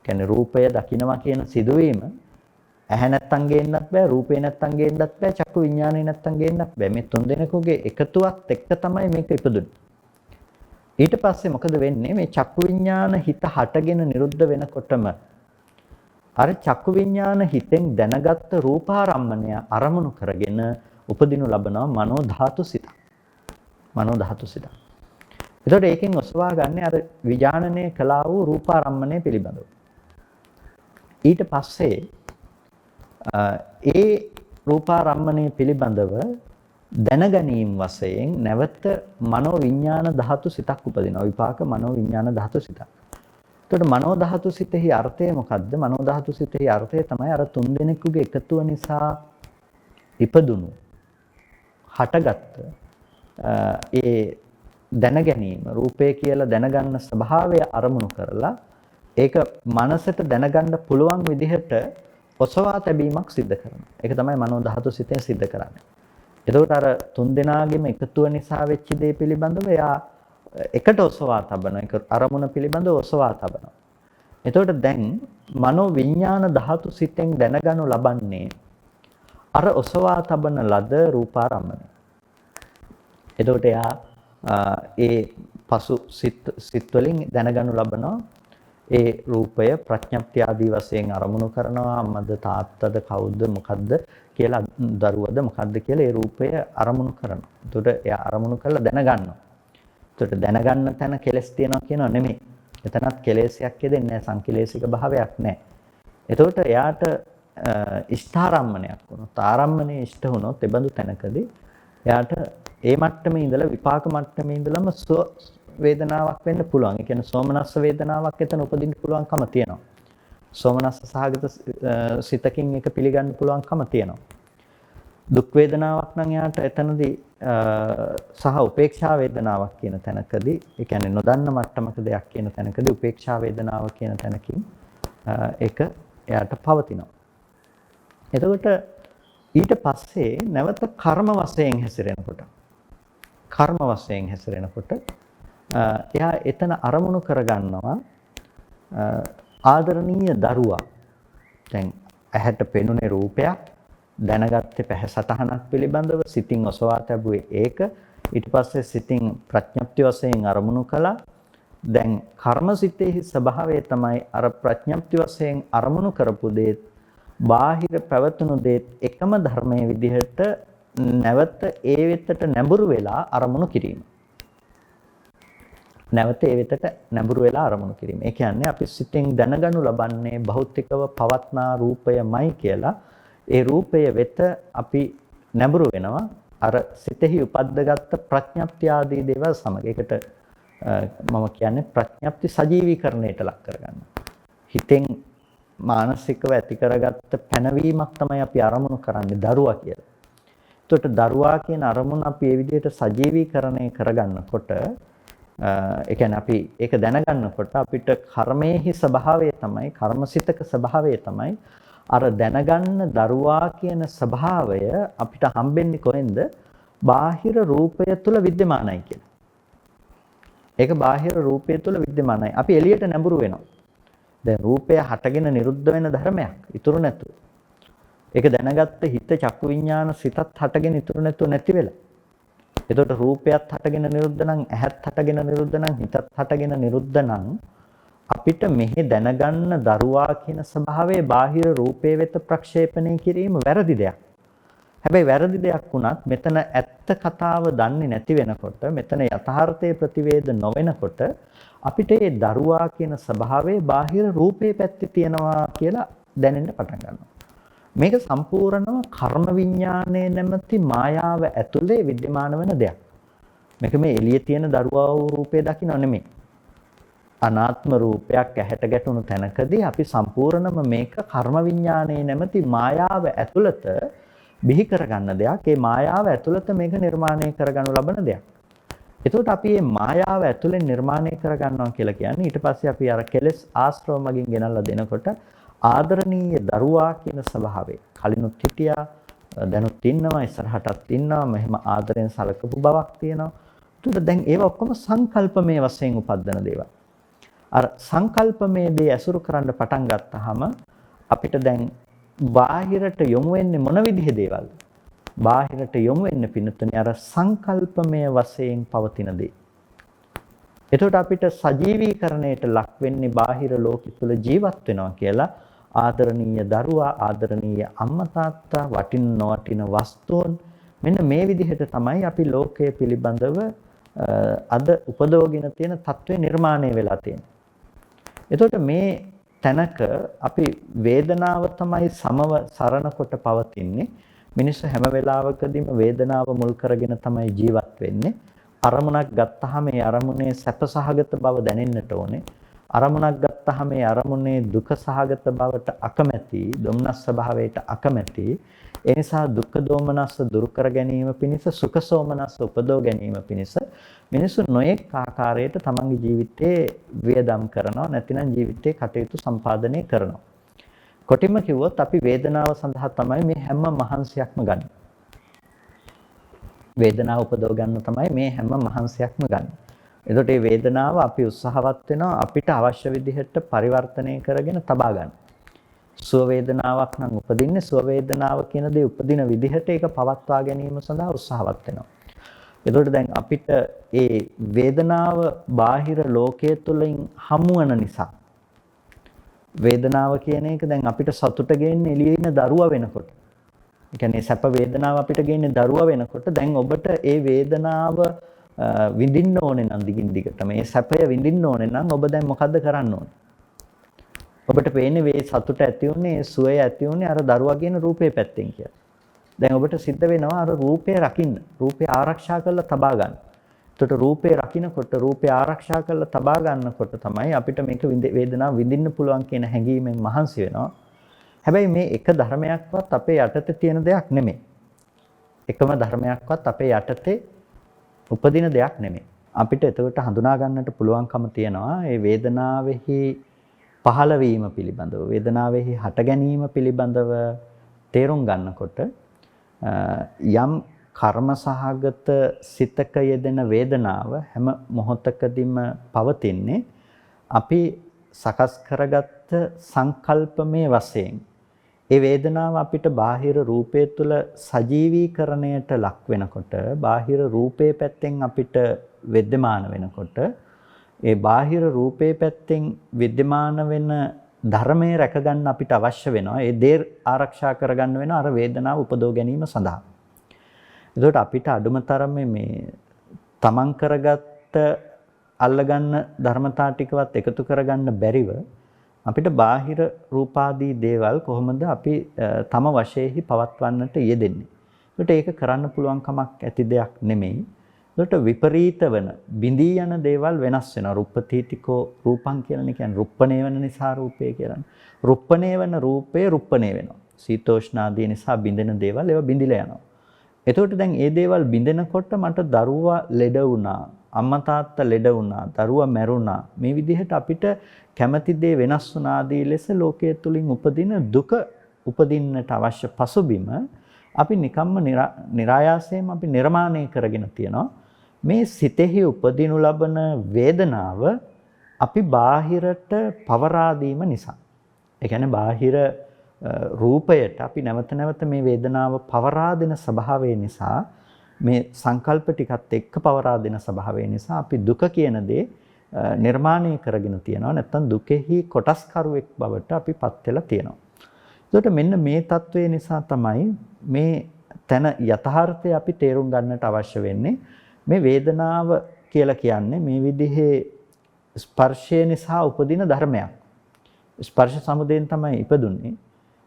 කියන්නේ රූපය දකින්නවා කියන සිදුවීම ඇහැ නැත්තම් ගේන්නත් බෑ, රූපේ නැත්තම් ගේන්නත් බෑ, චක්කු විඥානේ නැත්තම් ගේන්නත් බෑ. මේ තුන් දෙනෙකුගේ එකතුවත් එක්ක තමයි මේක ඉපදුනේ. ඊට පස්සේ මොකද වෙන්නේ? මේ චක්කු විඥාන හිත හටගෙන නිරුද්ධ වෙනකොටම අර චක්කු විඥාන හිතෙන් දැනගත්ත රූපාරම්මණය අරමුණු කරගෙන උපදිනු ලබනවා මනෝ ධාතු සිත. මනෝ ධාතු සිත. එතකොට ඒකෙන් ඔසවා ගන්න අර විඥානනය කළා වූ රූපාරම්මණය පිළිබඳව. ඊට පස්සේ ඒ රූපාරම්මණය පිළිබඳව දැනගැනීම වශයෙන් නැවත මනෝ විඥාන ධාතු සිතක් උපදිනවා. විපාක මනෝ විඥාන ධාතු සිතක්. එතකොට මනෝ ධාතු සිතෙහි අර්ථය මොකද්ද? මනෝ ධාතු සිතෙහි අර්ථය තමයි අර තුන් දෙනෙකුගේ එකතුව නිසා ඉපදුණු හටගත්ත ඒ දැනගැනීම රූපය කියලා දැනගන්න ස්වභාවය අරමුණු කරලා ඒක මනසට දැනගන්න පුළුවන් විදිහට ඔසවා තැබීමක් සිද්ධ කරනවා. ඒක තමයි මනෝ ධාතු සිතෙන් සිද්ධ කරන්නේ. එතකොට අර තුන් දෙනාගේම එකතුව නිසා වෙච්ච දේ පිළිබඳව එයා එකට ඔසවා තබනවා. ඒක අරමුණ පිළිබඳව ඔසවා තබනවා. එතකොට දැන් මනෝ විඥාන ධාතු සිතෙන් දැනගනු ලබන්නේ අර ඔසවා තබන ලද රූපාරම්මණය. එතකොට එයා ඒ පසු සිත් වලින් දැනගනු ලබනවා ඒ රූපය ප්‍රඥප්ති ආදී වශයෙන් අරමුණු කරනවා. අම්මද තාත්තද කවුද මොකද්ද කියලා, දරුවද මොකද්ද කියලා ඒ රූපය අරමුණු කරනවා. එතකොට එයා අරමුණු කරලා දැනගන්නවා. එතකොට දැනගන්න තැන කෙලස් තියනවා කියනවා නෙමෙයි. එතනත් කෙලෙසයක් යෙදෙන්නේ නැහැ, සංකලේශික භාවයක් නැහැ. එතකොට එයාට ඉෂ්ඨාරම්මණයක් වුණොත්, ආරම්මණය ඉෂ්ඨ වුණොත්, ඒ බඳු තැනකදී එයාට ඒ මට්ටමේ ඉඳලා විපාක මට්ටමේ ඉඳලම වේදනාවක් වෙන්න පුළුවන්. ඒ කියන්නේ සෝමනස්ස වේදනාවක් එතන උපදින්න පුළුවන්කම තියෙනවා. සෝමනස්ස සහගත සිතකින් එක පිළිගන්න පුළුවන්කම තියෙනවා. දුක් වේදනාවක් නම් යාට එතනදී සහ උපේක්ෂා වේදනාවක් කියන තැනකදී, ඒ කියන්නේ නොදන්න මට්ටමක දෙයක් කියන තැනකදී උපේක්ෂා වේදනාව කියන තැනකින් ඒක එයාට පවතිනවා. එතකොට ඊට පස්සේ නැවත කර්ම වශයෙන් හැසිරෙනකොට එයා එතන අරමුණු කරගන්නවා ආදරණීය දරුවා. දැන් ඇහැට පෙනුනේ රූපයක්, දැනගත්තේ පැහැසටහනක් පිළිබඳව, සිතින් ඔසවා තැබුවේ ඒක. ඊට පස්සේ සිතින් ප්‍රඥප්ති වශයෙන් අරමුණු කළා. දැන් කර්මසිතෙහි ස්වභාවය තමයි අර ප්‍රඥප්ති වශයෙන් අරමුණු කරපු දේ බාහිර පැවතුණු දේත් එකම ධර්මයේ විදිහට නැවත ඒ වෙතට නැඹුරු වෙලා අරමුණු කිරීම. ඒ කියන්නේ අපි සිතෙන් දැනගනු ලබන්නේ භෞතිකව පවත්නා රූපයමයි කියලා. ඒ රූපය වෙත අපි නැඹුරු වෙනවා අර සිතෙහි උපද්දගත් ප්‍රඥප්ති ආදී දේවල් සමග. ඒකට මම කියන්නේ ප්‍රඥප්ති සජීවීකරණයට ලක් කරගන්න. හිතෙන් මානසිකව ඇති කරගත්ත පැනවීමක් තමයි අපි අරමුණු කරන්නේ දරුවා කියලා. එතකොට දරුවා කියන අරමුණ අපි මේ විදිහට සජීවීකරණය කරගන්නකොට ඒ කියන්නේ අපි ඒක දැනගන්නකොට අපිට කර්මයේහි ස්වභාවය තමයි, කර්මසිතක ස්වභාවය තමයි අර දැනගන්න දරුවා කියන ස්වභාවය අපිට හම්බෙන්නේ කොහෙන්ද? බාහිර රූපය තුල विद्यමානයි කියලා. ඒක බාහිර රූපය තුල विद्यමානයි. අපි එළියට නැඹුරු වෙනවා. දැන් රූපය හටගෙන නිරුද්ධ වෙන ධර්මයක් ඉතුරු නැතුව. ඒක දැනගත්ත හිත චක්කු විඥාන සිතත් හටගෙන ඉතුරු නැතුව නැති වෙලා. එතකොට රූපයත් හටගෙන නිරුද්ධ නම්, ඇහත් හටගෙන නිරුද්ධ නම්, හිතත් හටගෙන නිරුද්ධ නම් අපිට මෙහි දැනගන්න දරුවා කියන ස්වභාවයේ බාහිර රූපේ වෙත ප්‍රක්ෂේපණය කිරීම වැරදි දෙයක්. හැබැයි වැරදි දෙයක් වුණත් මෙතන ඇත්ත කතාව දන්නේ නැති වෙනකොට, මෙතන යථාර්ථයේ ප්‍රතිවේද නොවෙනකොට අපිට මේ දරුවා කියන ස්වභාවයේ බාහිර රූපේ පැත්තේ තියනවා කියලා දැනෙන්න පටන් ගන්නවා. මේක සම්පූර්ණම කර්ම විඥානයේ නැමැති මායාව ඇතුලේ विद्यमान වෙන දෙයක්. මේක මේ එළියේ තියෙන දරුවා වූ රූපේ දකින්න නෙමෙයි. අනාත්ම රූපයක් ඇහැට ගැටුණු තැනකදී අපි සම්පූර්ණම මේක කර්ම විඥානයේ නැමැති මායාව ඇතුළත බිහි කරගන්න දෙයක්. ඒ මායාව ඇතුළත මේක නිර්මාණය කරගනු ලබන දෙයක්. එතකොට අපි මේ මායාව ඇතුලෙන් නිර්මාණය කරගන්නවා කියලා කියන්නේ ඊට පස්සේ අපි අර කෙලෙස් ආශ්‍රව මගින් ගෙනල්ලා දෙනකොට ආදරණීය දරුවා කියන ස්වභාවය. කලිනුත් හිටියා, දැනුත් ඉන්නවා, ඉස්සරහටත් ඉන්නවා, මෙහෙම ආදරෙන් සලකපු බවක් තියෙනවා. එතකොට දැන් ඒවා ඔක්කොම සංකල්පමය වශයෙන් උපදින දේවල්. අර සංකල්පමය දේ ඇසුරු කරන්න පටන් ගත්තාම අපිට දැන් බාහිරට යොමු වෙන්නේ මොන විදිහේ දේවල්ද? බාහිරට යොමු වෙන්න පින්නතුනේ අර සංකල්පමය වශයෙන් පවතින දේ. එතකොට අපිට සජීවීකරණයට ලක් වෙන්නේ බාහිර ලෝකෙ තුල ජීවත් වෙනවා කියලා ආදරණීය දරුවා, ආදරණීය අම්මා තාත්තා, වටින නොවටින වස්තුන් මෙන්න මේ විදිහට තමයි අපි ලෝකය පිළිබඳව අද උපදවගෙන තියෙන තත්ත්වය නිර්මාණය වෙලා තියෙන්නේ. එතකොට මේ තැනක අපි වේදනාව තමයි සමව සරණ කොට පවතින්නේ. මිනිස්සු හැම වෙලාවකදීම වේදනාව මුල් කරගෙන තමයි ජීවත් වෙන්නේ. අරමුණක් ගත්තාම ඒ අරමුණේ සැපසහගත බව දැනෙන්නට ඕනේ. අරමුණක් ගත්තාම ඒ අරමුණේ දුක සහගත බවට අකමැති, දුම්නස් ස්වභාවයට අකමැති. ඒ නිසා දුක්ඛ දෝමනස්ස දුරු කර ගැනීම පිණිස සුඛ සෝමනස්ස උපදව ගැනීම පිණිස මිනිසු නොයෙක් ආකාරයට තමන්ගේ ජීවිතේ වියදම් කරනවා, නැතිනම් ජීවිතේ කටයුතු සම්පාදනය කරනවා. කොටිම කිව්වොත් අපි වේදනාව සඳහා තමයි මේ හැම මහන්සියක්ම ගන්න. වේදනාව උපදව ගන්න තමයි මේ හැම මහන්සියක්ම ගන්න. එතකොට මේ වේදනාව අපි උත්සාහවත් වෙනවා අපිට අවශ්‍ය විදිහට පරිවර්තනය කරගෙන තබා ගන්න. සුව වේදනාවක් නම් උපදින්නේ සුව වේදනාව කියන දේ උපදින විදිහට ඒක පවත්වා ගැනීම සඳහා උත්සාහවත් වෙනවා. එතකොට දැන් අපිට ඒ වේදනාව බාහිර ලෝකයේ තුලින් හමු වෙන නිසා වේදනාව කියන එක දැන් අපිට සතුට ගේන්නේ එළියේ ඉන්න දරුවා වෙනකොට. ඒ කියන්නේ සැප වේදනාව අපිට ගේන්නේ දරුවා වෙනකොට දැන් ඔබට ඒ වේදනාව විඳින්න ඕනේ නම් දිගින් දිගට මේ සැපය විඳින්න ඕනේ නම් ඔබ දැන් මොකද්ද කරන්න ඕනේ? ඔබට පේන්නේ මේ සතුට ඇති උනේ සුවය ඇති උනේ අර දරුවා කියන රූපේ පැත්තෙන් කියලා. දැන් ඔබට සිද්ධ වෙනවා අර රූපේ රකින්න, රූපේ ආරක්ෂා කරලා තබා ගන්න. එතකොට රූපේ රකින්නකොට, රූපේ ආරක්ෂා කරලා තබා ගන්නකොට තමයි අපිට මේක වේදනාව විඳින්න පුළුවන් කියන හැඟීමෙන් මහන්සි වෙනවා. හැබැයි මේ එක ධර්මයක්වත් අපේ යටතේ තියෙන දෙයක් නෙමෙයි. එකම ධර්මයක්වත් අපේ යටතේ උපදින දෙයක් නෙමෙයි. අපිට එතකොට හඳුනා ගන්නට පුළුවන්කම තියෙනවා මේ වේදනාවෙහි පහළ වීම පිළිබඳව, වේදනාවෙහි හට ගැනීම පිළිබඳව තේරුම් ගන්නකොට යම් කර්ම සහගත සිතක යෙදෙන වේදනාව හැම මොහොතකදීම පවතින්නේ අපි සකස් කරගත්ත සංකල්පමය වශයෙන්. ඒ වේදනාව අපිට බාහිර රූපය තුළ සජීවීකරණයට ලක් වෙනකොට, බාහිර රූපේ පැත්තෙන් අපිට विद्यमान වෙනකොට, ඒ බාහිර රූපේ පැත්තෙන් विद्यमान වෙන ධර්මයේ රැක ගන්න අපිට අවශ්‍ය වෙනවා. ඒ දේ ආරක්ෂා කරගන්න වෙන අර වේදනාව උපදව ගැනීම සඳහා. එතකොට අපිට අඩුම තරමේ මේ තමන් කරගත්ත අල්ලගන්න ධර්මතා ටිකවත් එකතු කරගන්න බැරිව අපිට බාහිර රූපාදී දේවල් කොහොමද අපි තම වශයෙන්හි පවත්වන්නට යෙදෙන්නේ. ඒකට ඒක කරන්න පුළුවන් කමක් ඇති දෙයක් නෙමෙයි. ඒකට විපරීත වෙන බිඳී යන දේවල් වෙනස් වෙනවා. රුප්පතීතිකෝ රූපං කියලානේ කියන්නේ රුප්පණේ වෙන නිසා රූපය කියලානේ. රුප්පණේ වෙන රූපේ රුප්පණේ වෙනවා. සීතෝෂ්ණාදී නිසා බිඳෙන දේවල් ඒවා බිඳිලා යනවා. එතකොට දැන් මේ දේවල් බිඳෙනකොට මට දරුවා ලෙඩ වුණා, අම්මා තාත්තා ලෙඩ වුණා, දරුවා මැරුණා. මේ විදිහට අපිට කැමැති දේ වෙනස් වුණාදී ලෙස ලෝකයේ තුලින් උපදින දුක උපදින්නට අවශ්‍ය පසුබිම අපි නිකම්ම નિરાයාසයෙන් අපි නිර්මාණය කරගෙන තියෙනවා. මේ සිතෙහි උපදිනු ලබන වේදනාව අපි බාහිරට පවරා දීම නිසා. ඒ කියන්නේ බාහිර රූපයට අපි නැවත නැවත මේ වේදනාව පවරා දෙන ස්වභාවය නිසා, මේ සංකල්ප ටිකත් එක්ක පවරා දෙන ස්වභාවය නිසා අපි දුක කියන දේ නිර්මාණය කරගෙන තියෙනවා. නැත්තම් දුකෙහි කොටස්කරුවෙක් බවට අපිපත් වෙලා තියෙනවා. ඒකට මෙන්න මේ தત્ත්වය නිසා තමයි මේ තන යථාර්ථය අපි තේරුම් ගන්නට අවශ්‍ය වෙන්නේ. මේ වේදනාව කියලා කියන්නේ මේ විදිහේ ස්පර්ශය නිසා උපදින ධර්මයක්. ස්පර්ශ සමුදයෙන් තමයි ඉපදුන්නේ.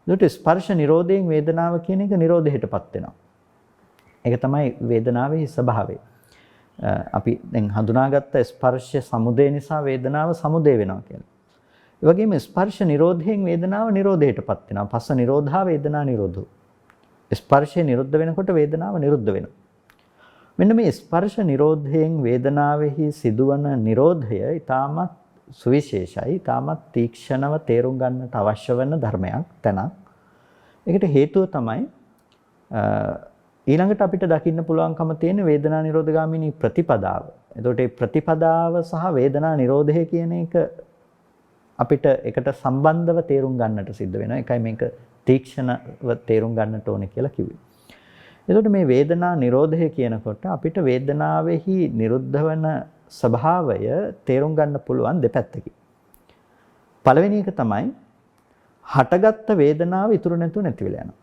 ඒකට ස්පර්ශ නිරෝධයෙන් වේදනාව කියන එක නිරෝධයටපත් වෙනවා. ඒක තමයි වේදනාවේ ස්වභාවය. අපි දැන් හඳුනාගත්ත ස්පර්ශ සමුදය නිසා වේදනාව සමුදය වෙනවා කියලා. ඒ වගේම ස්පර්ශ නිරෝධයෙන් වේදනාව නිරෝධයටපත් වෙනවා. පස්ස නිරෝධා වේදනා නිරෝධෝ. ස්පර්ශය නිරුද්ධ වෙනකොට වේදනාව නිරුද්ධ වෙනවා. මෙන්න මේ ස්පර්ශ නිරෝධයෙන් වේදනාවෙහි සිදුවන නිරෝධය ඊටමත් සුවිශේෂයි, ඊටමත් තීක්ෂණව තේරුම් ගන්නට අවශ්‍ය වෙන ධර්මයක් තැනක්. ඒකට හේතුව තමයි ඊළඟට අපිට දකින්න පුළුවන්කම තියෙන වේදනා නිරෝධගාමිනී ප්‍රතිපදාව. එතකොට මේ ප්‍රතිපදාව සහ වේදනා නිරෝධය කියන එක අපිට එකට සම්බන්ධව තේරුම් ගන්නට සිද්ධ වෙනවා. ඒකයි මේක තීක්ෂණව තේරුම් ගන්නට ඕනේ කියලා කිව්වේ. එතකොට මේ වේදනා නිරෝධය කියනකොට අපිට වේදනාවෙහි නිරුද්ධ වන ස්වභාවය තේරුම් ගන්න පුළුවන් දෙපැත්තකින්. පළවෙනි එක තමයි හටගත්ත වේදනාව ඉතුරු නැතුව නැති වෙලා යනවා.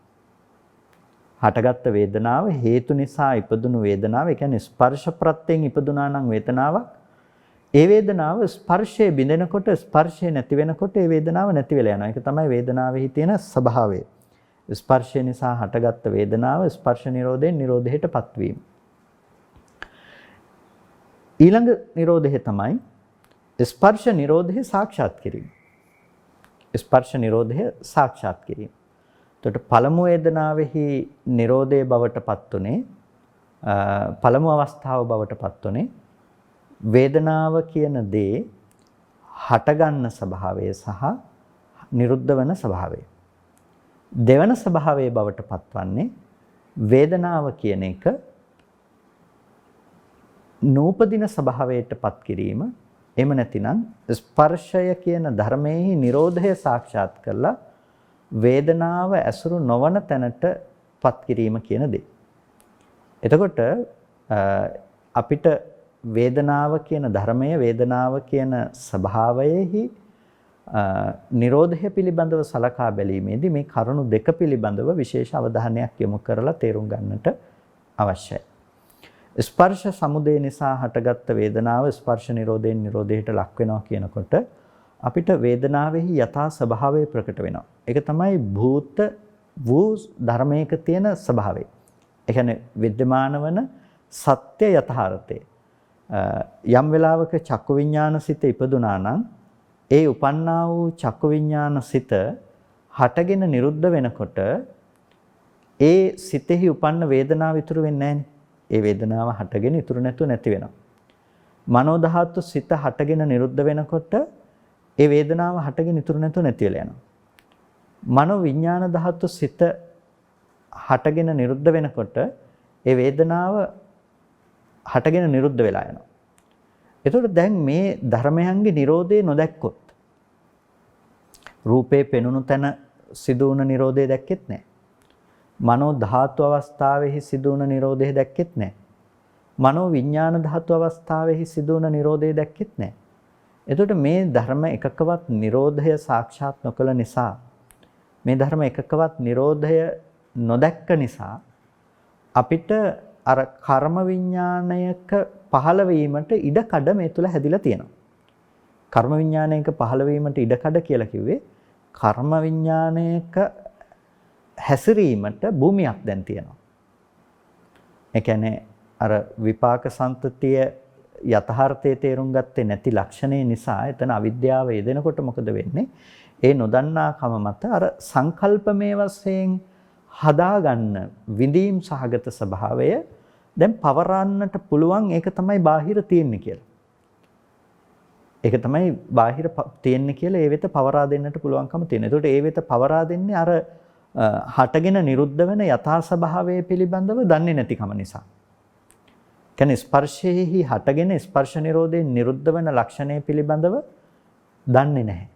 හටගත්ත වේදනාව හේතු නිසා ඉපදුණු වේදනාව, ඒ කියන්නේ ස්පර්ශ ප්‍රත්‍යයෙන් ඉපදුනා නම් වේදනාවක්, ඒ වේදනාව ස්පර්ශයේ බිඳෙනකොට ස්පර්ශය නැති වෙනකොට ඒ වේදනාව නැති වෙලා යනවා. ඒක තමයි වේදනාවෙහි තියෙන ස්වභාවය. ස්පර්ශය නිසා හටගත්ත වේදනාව ස්පර්ශ නිරෝධයෙන් නිරෝධයටපත් වීම. ඊළඟ නිරෝධය තමයි ස්පර්ශ නිරෝධය සාක්ෂාත් කිරීම. ස්පර්ශ නිරෝධය සාක්ෂාත් කිරීම. එතකොට පළමු වේදනාවෙහි නිරෝධයේ බවටපත් උනේ පළමු අවස්ථාව බවටපත් උනේ වේදනාව කියන දේ හටගන්න ස්වභාවය සහ නිරුද්ධ වෙන ස්වභාවය. දෙවන ස්වභාවයේ බවට පත්වන්නේ වේදනාව කියන එක නූපදින ස්වභාවයට පත් කිරීම. එහෙම නැතිනම් ස්පර්ශය කියන ධර්මයේ නිරෝධය සාක්ෂාත් කරලා වේදනාව ඇසුරු නොවන තැනට පත් කිරීම කියන දේ. එතකොට අපිට වේදනාව කියන ධර්මය, වේදනාව කියන ස්වභාවයෙහි නිරෝධය පිළිබඳව සලකා බැලීමේදී මේ කරුණු දෙක පිළිබඳව විශේෂ අවධානයක් යොමු කරලා තේරුම් ගන්නට අවශ්‍යයි. ස්පර්ශ සමුදය නිසා හටගත්ත වේදනාව ස්පර්ශ නිරෝධයෙන් නිරෝධයට ලක් වෙනවා කියනකොට අපිට වේදනාවෙහි යථා ස්වභාවය ප්‍රකට වෙනවා. ඒක තමයි භූත වූ ධර්මයක තියෙන ස්වභාවය. ඒ කියන්නේ විද්‍යමාන වන සත්‍ය යථාර්ථය. යම් වෙලාවක චක්කු විඥාන සිත ඉපදුනා නම් ඒ උපන්නා වූ චක්කු විඥාන සිත හටගෙන නිරුද්ධ වෙනකොට ඒ සිතෙහි උපන්න වේදනාව ඉතුරු වෙන්නේ නැහැනේ. ඒ වේදනාව හටගෙන ඉතුරු නැතුව නැති වෙනවා. මනෝ ධාතු සිත හටගෙන නිරුද්ධ වෙනකොට ඒ වේදනාව හටගෙන ඉතුරු නැතුව නැති වෙලා යනවා. මනෝ විඥාන ධාතු සිත හටගෙන නිරුද්ධ වෙනකොට ඒ වේදනාව හටගෙන නිරුද්ධ වෙලා යනවා. එතකොට දැන් මේ ධර්මයන්ගේ Nirodhe නොදැක්කොත් රූපේ පෙනුණු තැන සිදු වුණ Nirodhe දැක්කෙත් නැහැ. මනෝ ධාතු අවස්ථාවේහි සිදු වුණ Nirodhe දැක්කෙත් නැහැ. මනෝ විඥාන ධාතු අවස්ථාවේහි සිදු වුණ Nirodhe දැක්කෙත් නැහැ. එතකොට මේ ධර්ම එකකවත් Nirodhaය සාක්ෂාත් නොකළ නිසා, මේ ධර්ම එකකවත් Nirodhaය නොදැක්ක නිසා අපිට අර කර්ම විඥානයක පහළ වීමට ඉඩකඩ මේ තුල හැදිලා තියෙනවා. කර්ම විඥානයක පහළ වීමට ඉඩකඩ කියලා කිව්වේ කර්ම විඥානයක හැසිරීමට භූමියක් දැන් තියෙනවා. ඒ කියන්නේ අර විපාක සම්තතිය යථාර්ථයේ තේරුම් ගත්තේ නැති ලක්ෂණය නිසා එතන අවිද්‍යාව යෙදෙනකොට මොකද වෙන්නේ? ඒ නොදන්නාකම මත අර සංකල්පමේ වශයෙන් හදාගන්න විඳීම් සහගත ස්වභාවය දැන් පවරන්නට පුළුවන්. ඒක තමයි බාහිර තියෙන්නේ කියලා. ඒක තමයි බාහිර තියෙන්නේ කියලා ඒ වෙත පවරා දෙන්නට පුළුවන්කම තියෙන. ඒකට ඒ වෙත පවරා දෙන්නේ අර හටගෙන නිරුද්ධ වෙන යථා ස්වභාවය පිළිබඳව දන්නේ නැතිකම නිසා. කියන්නේ ස්පර්ශයේහි හටගෙන ස්පර්ශ නිරෝධයෙන් නිරුද්ධ වෙන ලක්ෂණය පිළිබඳව දන්නේ නැහැ.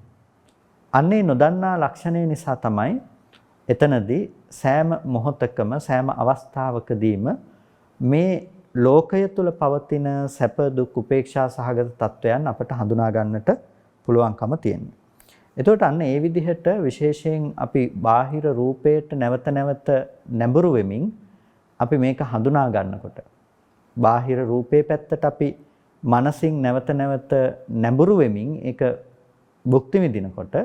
අන්නේ නොදන්නා ලක්ෂණය නිසා තමයි එතනදී සෑම මොහොතකම සෑම අවස්ථාවකදීම මේ ලෝකය තුල පවතින සැප දුක් උපේක්ෂා සහගත තත්වයන් අපට හඳුනා ගන්නට පුළුවන්කම තියෙනවා. එතකොට අන්න ඒ විදිහට විශේෂයෙන් අපි බාහිර රූපයට නැවත නැවත නැඹුරු වෙමින් අපි මේක හඳුනා ගන්නකොට බාහිර රූපේ පැත්තට අපි මනසින් නැවත නැවත නැඹුරු වෙමින් ඒක භුක්ති විඳිනකොට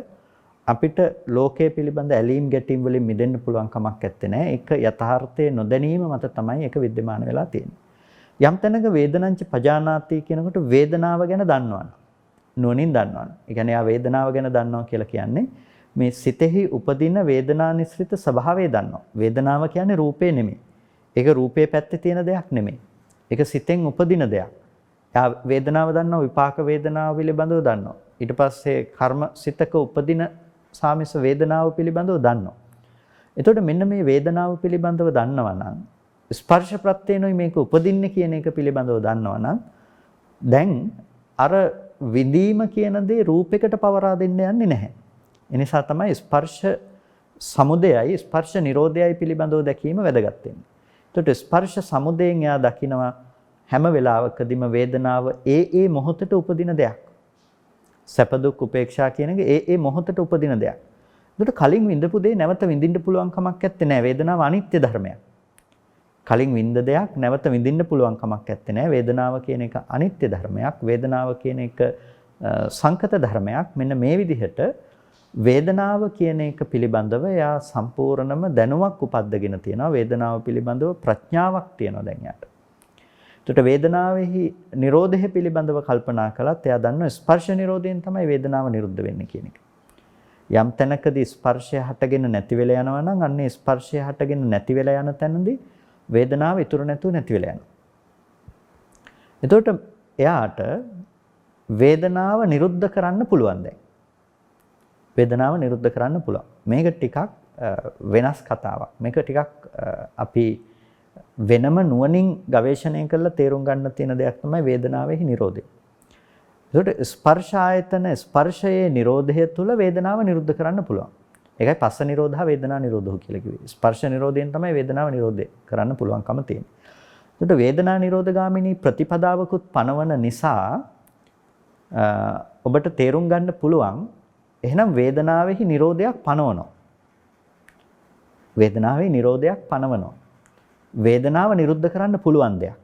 අපිට ලෝකයේ පිළිබඳ ඇලීම් ගැටීම් වලින් මිදෙන්න පුළුවන් කමක් නැත්තේ. ඒක යථාර්ථයේ නොදැනීම මත තමයි ඒක विद्यमान වෙලා තියෙන්නේ. යම් තැනක වේදනංච පජානාති කියනකොට වේදනාව ගැන දන්නවනම් නුවණින් දන්නවනම්. ඒ කියන්නේ ආ වේදනාව ගැන දන්නවා කියලා කියන්නේ මේ සිතෙහි උපදින වේදනානිස්ෘත ස්වභාවය දන්නවා. වේදනාව කියන්නේ රූපේ නෙමෙයි. ඒක රූපේ පැත්තේ තියෙන දෙයක් නෙමෙයි. ඒක සිතෙන් උපදින දෙයක්. ආ වේදනාව දන්නවා, විපාක වේදනාව පිළිබඳව දන්නවා. ඊට පස්සේ කර්ම සිතක උපදින සාමිස වේදනාව පිළිබඳව දන්නවා. එතකොට මෙන්න මේ වේදනාව පිළිබඳව දන්නවා නම් ස්පර්ශ ප්‍රත්‍යේනොයි මේක උපදින්නේ කියන එක පිළිබඳව දන්නවා නම් දැන් අර විඳීම කියන දේ රූපයකට පවරා දෙන්න යන්නේ නැහැ. ඒ නිසා තමයි ස්පර්ශ සමුදයයි ස්පර්ශ නිරෝධයයි පිළිබඳව දැකීම වැදගත් වෙන්නේ. එතකොට ස්පර්ශ සමුදයෙන් එයා දකිනවා හැම වෙලාවකදීම වේදනාව ඒ මොහොතට උපදින දෙයක්. සැප දුක් උපේක්ෂා කියන එක ඒ මොහොතට උපදින දෙයක්. එතකොට කලින් විඳපු දේ නැවත විඳින්න පුළුවන් කමක් නැත්තේ නෑ. වේදනාව අනිත්‍ය ධර්මයක්. කලින් විඳ දෙයක් නැවත විඳින්න පුළුවන් කමක් නැත්තේ නෑ. වේදනාව කියන එක අනිත්‍ය ධර්මයක්. වේදනාව කියන එක සංකත ධර්මයක්. මෙන්න මේ විදිහට වේදනාව කියන එක පිළිබඳව යා සම්පූර්ණම දැනුමක් උපද්දගෙන තියෙනවා. වේදනාව පිළිබඳව ප්‍රඥාවක් තියෙනවා දැන් යාට. එතකොට වේදනාවේහි නිරෝධය පිළිබඳව කල්පනා කළත් එයා දන්නවා ස්පර්ශ නිරෝධයෙන් තමයි වේදනාව නිරුද්ධ වෙන්නේ කියන එක. යම් තැනකදී ස්පර්ශය හටගෙන නැති වෙලා යනවා නම් අන්නේ ස්පර්ශය හටගෙන නැති වෙලා යන තැනදී වේදනාව ඉතුරු නැතුව නැති වෙලා යනවා. එතකොට එයාට වේදනාව නිරුද්ධ කරන්න පුළුවන් දැන්. වේදනාව නිරුද්ධ කරන්න පුළුවන්. මේක ටිකක් වෙනස් කතාවක්. මේක ටිකක් අපි වෙනම නුවණින් ගවේෂණය කරලා තේරුම් ගන්න තියෙන දෙයක් තමයි වේදනාවේහි නිරෝධය. ඒකට ස්පර්ශ ආයතන ස්පර්ශයේ නිරෝධය තුල වේදනාව නිරුද්ධ කරන්න පුළුවන්. ඒකයි පස්ස නිරෝධා වේදනා නිරෝධෝ කියලා කිව්වේ. ස්පර්ශ නිරෝධයෙන් තමයි වේදනාව නිරෝධය කරන්න පුළුවන්කම තියෙන්නේ. ඒකට වේදනා නිරෝධගාමිනී ප්‍රතිපදාවකුත් පනවන නිසා ඔබට තේරුම් ගන්න පුළුවන් එහෙනම් වේදනාවේහි නිරෝධයක් පනවනවා. වේදනාවේ නිරෝධයක් පනවනවා. වේදනාව නිරුද්ධ කරන්න පුළුවන් දෙයක්.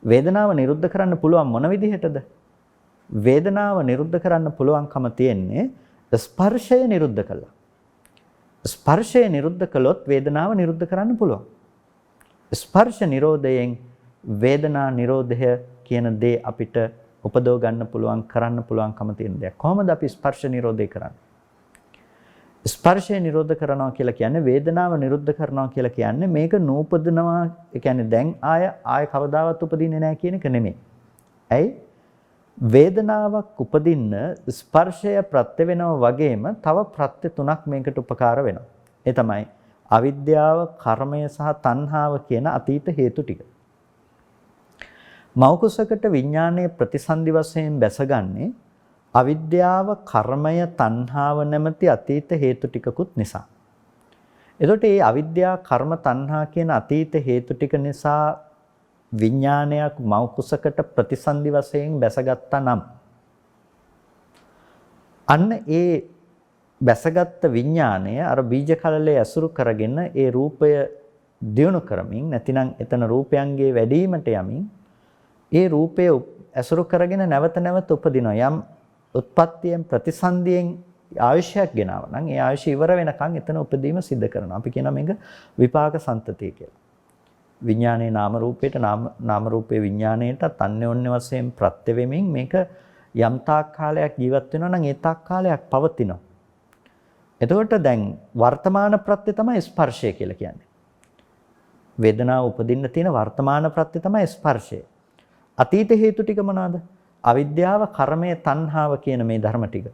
වේදනාව නිරුද්ධ කරන්න පුළුවන් මොන විදිහටද? වේදනාව නිරුද්ධ කරන්න පුළුවන්කම තියෙන්නේ ස්පර්ශය නිරුද්ධ කළා. ස්පර්ශය නිරුද්ධ කළොත් වේදනාව නිරුද්ධ කරන්න පුළුවන්. ස්පර්ශ නිරෝධයෙන් වේදනා නිරෝධය කියන දේ අපිට උපදව ගන්න පුළුවන් කරන්න පුළුවන්කම තියෙන දෙයක්. කොහොමද අපි ස්පර්ශ නිරෝධය කරන්නේ? ස්පර්ශය නිරෝධ කරනවා කියලා කියන්නේ වේදනාව නිරුද්ධ කරනවා කියලා කියන්නේ මේක නූපදිනවා. ඒ කියන්නේ දැන් ආය කවදාවත් උපදින්නේ නැහැ කියන එක නෙමෙයි. ඇයි? වේදනාවක් උපදින්න ස්පර්ශය ප්‍රත්‍ය වෙනවා වගේම තව ප්‍රත්‍ය තුනක් මේකට උපකාර වෙනවා. ඒ තමයි අවිද්‍යාව, කර්මය සහ තණ්හාව කියන අතීත හේතු ටික. මෞකුසකට විඥානයේ ප්‍රතිසන්දි වශයෙන් බැසගන්නේ අවිද්‍යාව, කර්මය, තණ්හාව නැමැති අතීත හේතු ටිකකුත් නිසා. එතකොට මේ අවිද්‍යාව, කර්ම, තණ්හා කියන අතීත හේතු ටික නිසා විඥානයක් මෞකුසකට ප්‍රතිසන්දි වශයෙන් බැසගත්තා නම් අන්න ඒ බැසගත් විඥානය අර බීජ කලලේ ඇසුරු කරගෙන ඒ රූපය දියුණු කරමින් නැතිනම් එතන රූපයන්ගේ වැඩිවීමට යමින් ඒ රූපය ඇසුරු කරගෙන නැවත නැවත උපදිනවා. යම් උත්පත්තියෙන් ප්‍රතිසන්දියෙන් ආයශයක් ගෙනාව නම් ඒ ආයශය ඉවර වෙනකන් එතන උපදීම සිද්ධ කරනවා. අපි කියනවා මේක විපාක සම්තතිය කියලා. විඥානයේ නාම රූපයට නාම රූපයේ විඥාණයට අන්‍යෝන්‍ය වශයෙන් ප්‍රත්‍ය වෙමින් මේක යම් තාක් කාලයක් ජීවත් වෙනවා නම් ඒ තාක් කාලයක් පවතිනවා. එතකොට දැන් වර්තමාන ප්‍රත්‍ය තමයි ස්පර්ශය කියලා කියන්නේ. වේදනාව උපදින්න තියෙන වර්තමාන ප්‍රත්‍ය තමයි ස්පර්ශය. අතීත හේතු ටික මොනවාද? අවිද්‍යාව, කර්මය, තණ්හාව කියන මේ ධර්ම ටික.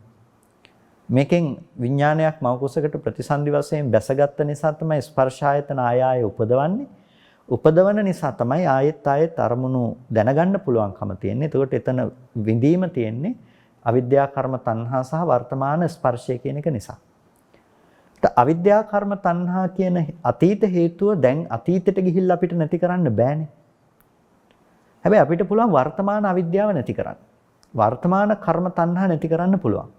මේකෙන් විඥානයක් මෞකුසකට ප්‍රතිසන්දි වශයෙන් බැසගත්ත නිසා තමයි ස්පර්ශ ආයතන ආය උපදවන්නේ. උපදවන නිසා තමයි ආයෙත් අරමුණු දැනගන්න පුළුවන්කම තියෙන්නේ. එතකොට එතන විඳීම තියෙන්නේ අවිද්‍යා, කර්ම, තණ්හා සහ වර්තමාන ස්පර්ශය කියන එක නිසා. අවිද්‍යා, කර්ම, තණ්හා කියන අතීත හේතුව දැන් අතීතයට ගිහිල්ලා අපිට නැති කරන්න බෑනේ. හැබැයි අපිට පුළුවන් වර්තමාන අවිද්‍යාව නැති කරන්න. වර්තමාන කර්ම, තණ්හා නැති කරන්න පුළුවන්.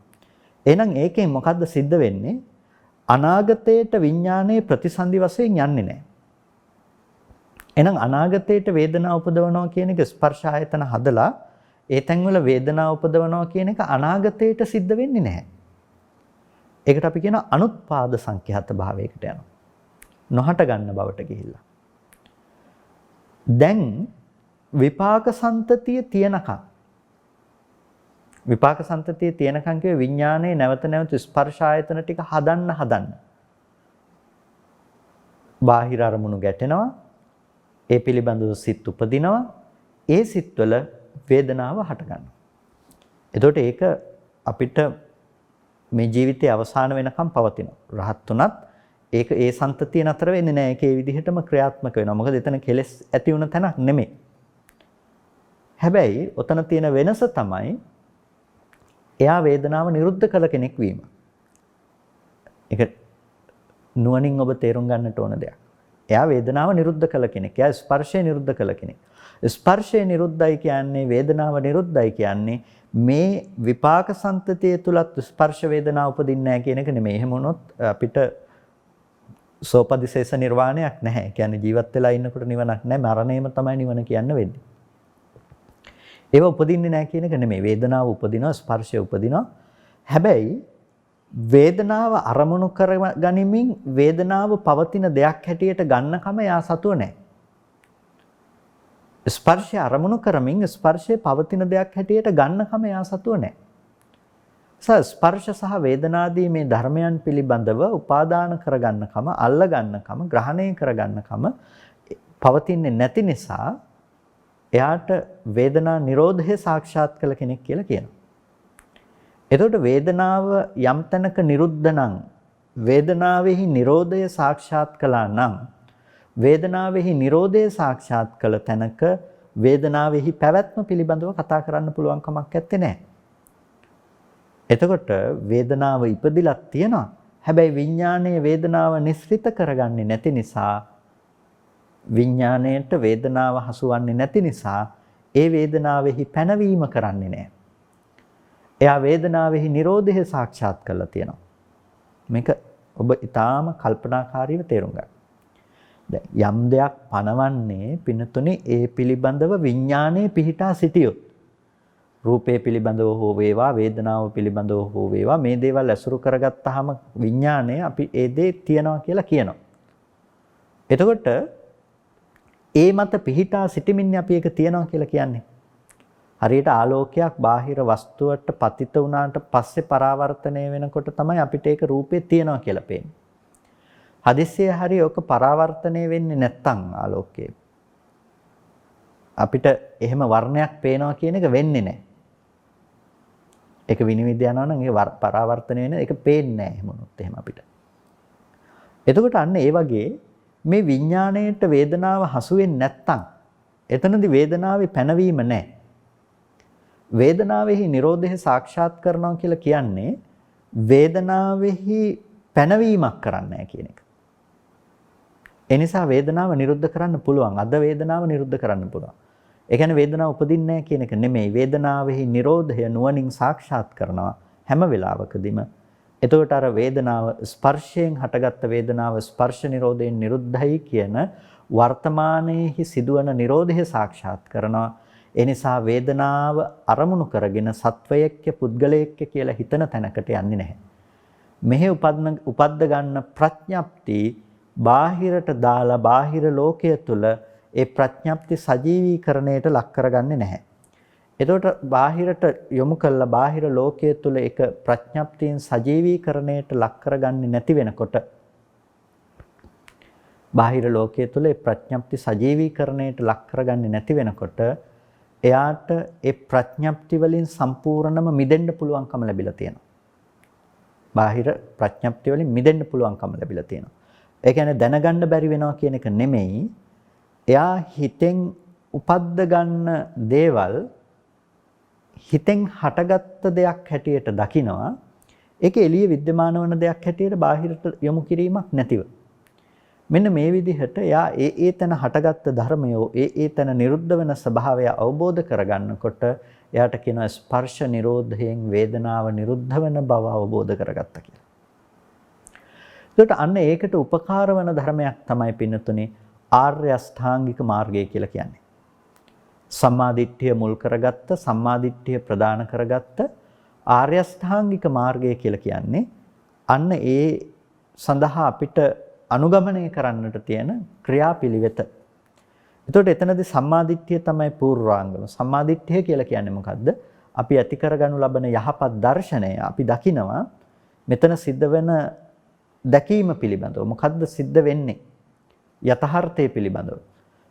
එහෙනම් ඒකෙන් මොකද්ද සිද්ධ වෙන්නේ? අනාගතයට විඥානයේ ප්‍රතිසන්දි වශයෙන් යන්නේ නැහැ. එහෙනම් අනාගතයට වේදනාව උපදවනවා කියන එක ස්පර්ශ ආයතන හදලා ඒ තැන්වල වේදනාව උපදවනවා කියන එක අනාගතයට සිද්ධ වෙන්නේ නැහැ. ඒකට අපි කියන අනුත්පාද සංඛ්‍යාත භාවයකට යනවා. නොහට ගන්න බවට ගිහිල්ලා. දැන් විපාක සන්තතිය තියනකම් කියේ විඥානයේ නැවත නැවත ස්පර්ශ ආයතන ටික හදන්න. බාහිර අරමුණු ගැටෙනවා. ඒ පිළිබඳව සිත් උපදිනවා. ඒ සිත්වල වේදනාව හට ගන්නවා. එතකොට ඒක අපිට මේ ජීවිතයේ අවසාන වෙනකම් පවතිනවා. රහත් උනත් ඒක ඒ සන්තතිය නතර වෙන්නේ නැහැ. ඒක ඒ විදිහටම ක්‍රියාත්මක වෙනවා. මොකද එතන කෙලෙස් ඇති වුණ තැනක් නෙමෙයි. හැබැයි ඔතන තියෙන වෙනස තමයි එයා වේදනාව නිරුද්ධ කළ කෙනෙක් වීම. ඒක නුවණින් ඔබ තේරුම් ගන්නට ඕන දෙයක්. එයා වේදනාව නිරුද්ධ කළ කෙනෙක්. එයා ස්පර්ශය නිරුද්ධ කළ කෙනෙක්. ස්පර්ශය නිරුද්ධයි කියන්නේ වේදනාව නිරුද්ධයි කියන්නේ මේ විපාක සම්තතිය තුලත් ස්පර්ශ වේදනා උපදින්නේ නැහැ කියන එක නෙමෙයි. එහෙම වුණොත් අපිට සෝපදිශේෂ නිර්වාණයක් නැහැ. ඒ කියන්නේ ජීවත් වෙලා ඉන්නකොට නිවනක් නැහැ. මරණයම තමයි නිවන කියන්න වෙන්නේ. ඒව උපදින්නේ නැහැ කියන එක නෙමෙයි. වේදනාව උපදිනවා, ස්පර්ශය උපදිනවා. හැබැයි වේදනාව අරමුණු කර ගනිමින් වේදනාව පවතින දෙයක් හැටියට ගන්නකම යා සතුව නැහැ. ස්පර්ශය අරමුණු කරමින් ස්පර්ශයේ පවතින දෙයක් හැටියට ගන්නකම යා සතුව නැහැ. ස්පර්ශ සහ වේදනාදී මේ ධර්මයන් පිළිබඳව උපාදාන කරගන්නකම, අල්ල ගන්නකම, ග්‍රහණය කරගන්නකම පවතින්නේ නැති නිසා එයාට වේදනා නිරෝධය සාක්ෂාත් කළ කෙනෙක් කියලා කියනවා. එතකොට වේදනාව යම් තැනක නිරුද්ධ නම්, වේදනාවෙහි නිරෝධය සාක්ෂාත් කළා නම්, වේදනාවෙහි නිරෝධය සාක්ෂාත් කළ තැනක වේදනාවෙහි පැවැත්ම පිළිබඳව කතා කරන්න පුළුවන් කමක් නැත්තේ නෑ. එතකොට වේදනාව ඉපදිලක් තියෙනවා. හැබැයි විඥානයේ වේදනාව නිස්ෘත කරගන්නේ නැති නිසා, විඥාණයට වේදනාව හසුවන්නේ නැති නිසා ඒ වේදනාවෙහි පැනවීම කරන්නේ නැහැ. එයා වේදනාවෙහි නිරෝධය සාක්ෂාත් කරලා තියෙනවා. මේක ඔබ ඊටාම කල්පනාකාරීව තේරුම් ගන්න. දැන් යම් දෙයක් පනවන්නේ පිනතුනේ ඒ පිළිබඳව විඥානයේ පිහිටා සිටියොත්, රූපේ පිළිබඳව හෝ වේවා, වේදනාව පිළිබඳව හෝ වේවා, මේ දේවල් ඇසුරු කරගත්තාම විඥානය අපි ඒ දේ තියනවා කියලා කියනවා. එතකොට ඒ මත පිහිටා සිටමින් අපි ඒක තියනවා කියලා කියන්නේ. හරියට ආලෝකයක් බාහිර වස්තුවට පතිත වුණාට පස්සේ පරාවර්තනය වෙනකොට තමයි අපිට ඒක රූපේ තියනවා කියලා පේන්නේ. හදිස්සියේ හරි ඔක පරාවර්තනය වෙන්නේ නැත්තම් ආලෝකයේ අපිට එහෙම වර්ණයක් පේනවා කියන එක වෙන්නේ නැහැ. ඒක විනිවිද යනවා නම් ඒ පරාවර්තනය වෙන එක පේන්නේ නැහැ එහෙම වුණොත් එහෙම අපිට. එතකොට අන්න ඒ වගේ මේ විඥාණයට වේදනාව හසු වෙන්නේ නැත්තම් එතනදී වේදනාවේ පැනවීම නැහැ. වේදනාවෙහි නිරෝධය සාක්ෂාත් කරනවා කියලා කියන්නේ වේදනාවෙහි පැනවීමක් කරන්නේ නැහැ කියන එක. ඒ නිසා වේදනාව නිරුද්ධ කරන්න පුළුවන්. අද වේදනාව නිරුද්ධ කරන්න පුළුවන්. ඒ කියන්නේ වේදනාව උපදින්නේ නැහැ කියන එක නෙමෙයි. වේදනාවෙහි නිරෝධය නුවණින් සාක්ෂාත් කරනවා හැම වෙලාවකදීම. එතකොට අර වේදනාව ස්පර්ශයෙන් හටගත්ත වේදනාව ස්පර්ශ නිරෝධයෙන් නිරුද්ධයි කියන වර්තමානයේහි සිදුවන නිරෝධය සාක්ෂාත් කරනවා. ඒ නිසා වේදනාව අරමුණු කරගෙන සත්වයේක්ක පුද්ගලයෙක්ක කියලා හිතන තැනකට යන්නේ නැහැ. මෙහි උපද්ද ගන්න ප්‍රඥප්ති බාහිරට දාලා බාහිර ලෝකයේ තුල ඒ ප්‍රඥප්ති සජීවීකරණයට ලක් කරගන්නේ නැහැ. එතකොට බාහිරට යොමු කළ බාහිර ලෝකයේ තුල ඒක ප්‍රඥප්තියෙන් සජීවීකරණයට ලක් කරගන්නේ නැති වෙනකොට, බාහිර ලෝකයේ තුල ඒ ප්‍රඥප්ති සජීවීකරණයට ලක් කරගන්නේ නැති වෙනකොට එයාට ඒ ප්‍රඥප්ති වලින් සම්පූර්ණම මිදෙන්න පුළුවන්කම ලැබිලා තියෙනවා. බාහිර ප්‍රඥප්ති වලින් මිදෙන්න පුළුවන්කම ලැබිලා තියෙනවා. ඒ කියන්නේ දැනගන්න බැරි වෙනවා කියන එක නෙමෙයි. එයා හිතෙන් උපද්ද ගන්න දේවල් හිතෙන් හටගත්ත දෙයක් හැටියට දකිනවා. ඒක එළිය विद्यमान වන දෙයක් හැටියට බාහිරට යොමු කිරීමක් නැතිව. මෙන්න මේ විදිහට එයා ඒ තැන හටගත්ත ධර්මය ඒ තැන නිරුද්ධ වෙන ස්වභාවය අවබෝධ කරගන්නකොට එයාට කියනවා ස්පර්ශ නිරෝධයෙන් වේදනාව නිරුද්ධ වෙන බව අවබෝධ කරගත්තා කියලා. ඒකට අන්න ඒකට උපකාර වන ධර්මයක් තමයි පින්නතුනේ ආර්ය අෂ්ටාංගික මාර්ගය කියලා කියන්නේ. සම්මා දිට්ඨිය මුල් කරගත්ත, සම්මා දිට්ඨිය ප්‍රදාන කරගත්ත ආර්ය අෂ්ටාංගික මාර්ගය කියලා කියන්නේ අන්න ඒ සඳහා අපිට අනුගමනය කරන්නට තියෙන ක්‍රියාපිළිවෙත. එතකොට එතනදී සම්මා දිට්ඨිය තමයි පූර්වාංගම. සම්මා දිට්ඨිය කියලා කියන්නේ මොකද්ද? අපි ඇති කරගනු ලබන යහපත් දර්ශනය අපි දකිනවා මෙතන සිද්ධ වෙන දැකීම පිළිබඳව. මොකද්ද සිද්ධ වෙන්නේ? යථාර්ථය පිළිබඳව.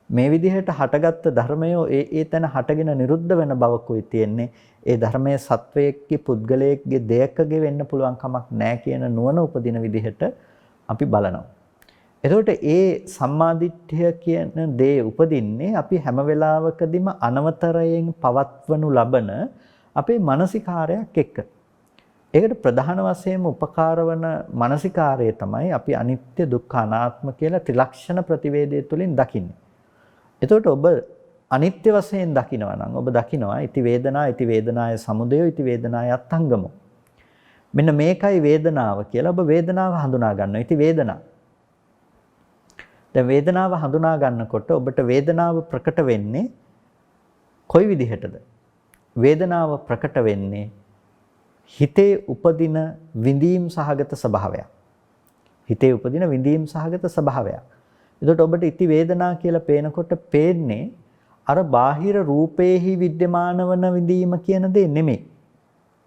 මේ විදිහට හටගත්ත ධර්මය ඒ තැන හටගෙන නිරුද්ධ වෙන බවකුයි තියෙන්නේ. ඒ ධර්මයේ සත්වයේක්ගේ පුද්ගලයෙක්ගේ දෙයකගේ වෙන්න පුළුවන් කමක් නැහැ කියන නුවණ උපදින විදිහට අපි බලනවා. එතකොට ඒ සම්මාදිට්ඨිය කියන දේ උපදින්නේ අපි හැම වෙලාවකදීම අනවතරයෙන් පවත්වනු ලබන අපේ මානසිකාරයක් එක්ක. ඒකට ප්‍රධාන වශයෙන්ම උපකාර වන මානසිකාරය තමයි අපි අනිත්‍ය දුක්ඛ අනාත්ම කියලා ත්‍රිලක්ෂණ ප්‍රතිවේදය තුළින් දකින්නේ. එතකොට ඔබ අනිත්‍ය වශයෙන් දකිනවා නම් ඔබ දකිනවා ඉති වේදනාය සමුදය ඉති වේදනාය අත්ංගමෝ. මෙන්න මේකයි වේදනාව කියලා ඔබ වේදනාව හඳුනා ගන්නවා. ඉති වේදනා. දැන් වේදනාව හඳුනා ගන්නකොට ඔබට වේදනාව ප්‍රකට වෙන්නේ කොයි විදිහටද? වේදනාව ප්‍රකට වෙන්නේ හිතේ උපදින විඳීම් සහගත ස්වභාවයක්. හිතේ උපදින විඳීම් සහගත ස්වභාවයක්. එතකොට ඔබට ඉති වේදනා කියලා පේනකොට පේන්නේ අර බාහිර රූපේහි විද්‍යමාන වන විඳීම කියන දේ නෙමෙයි.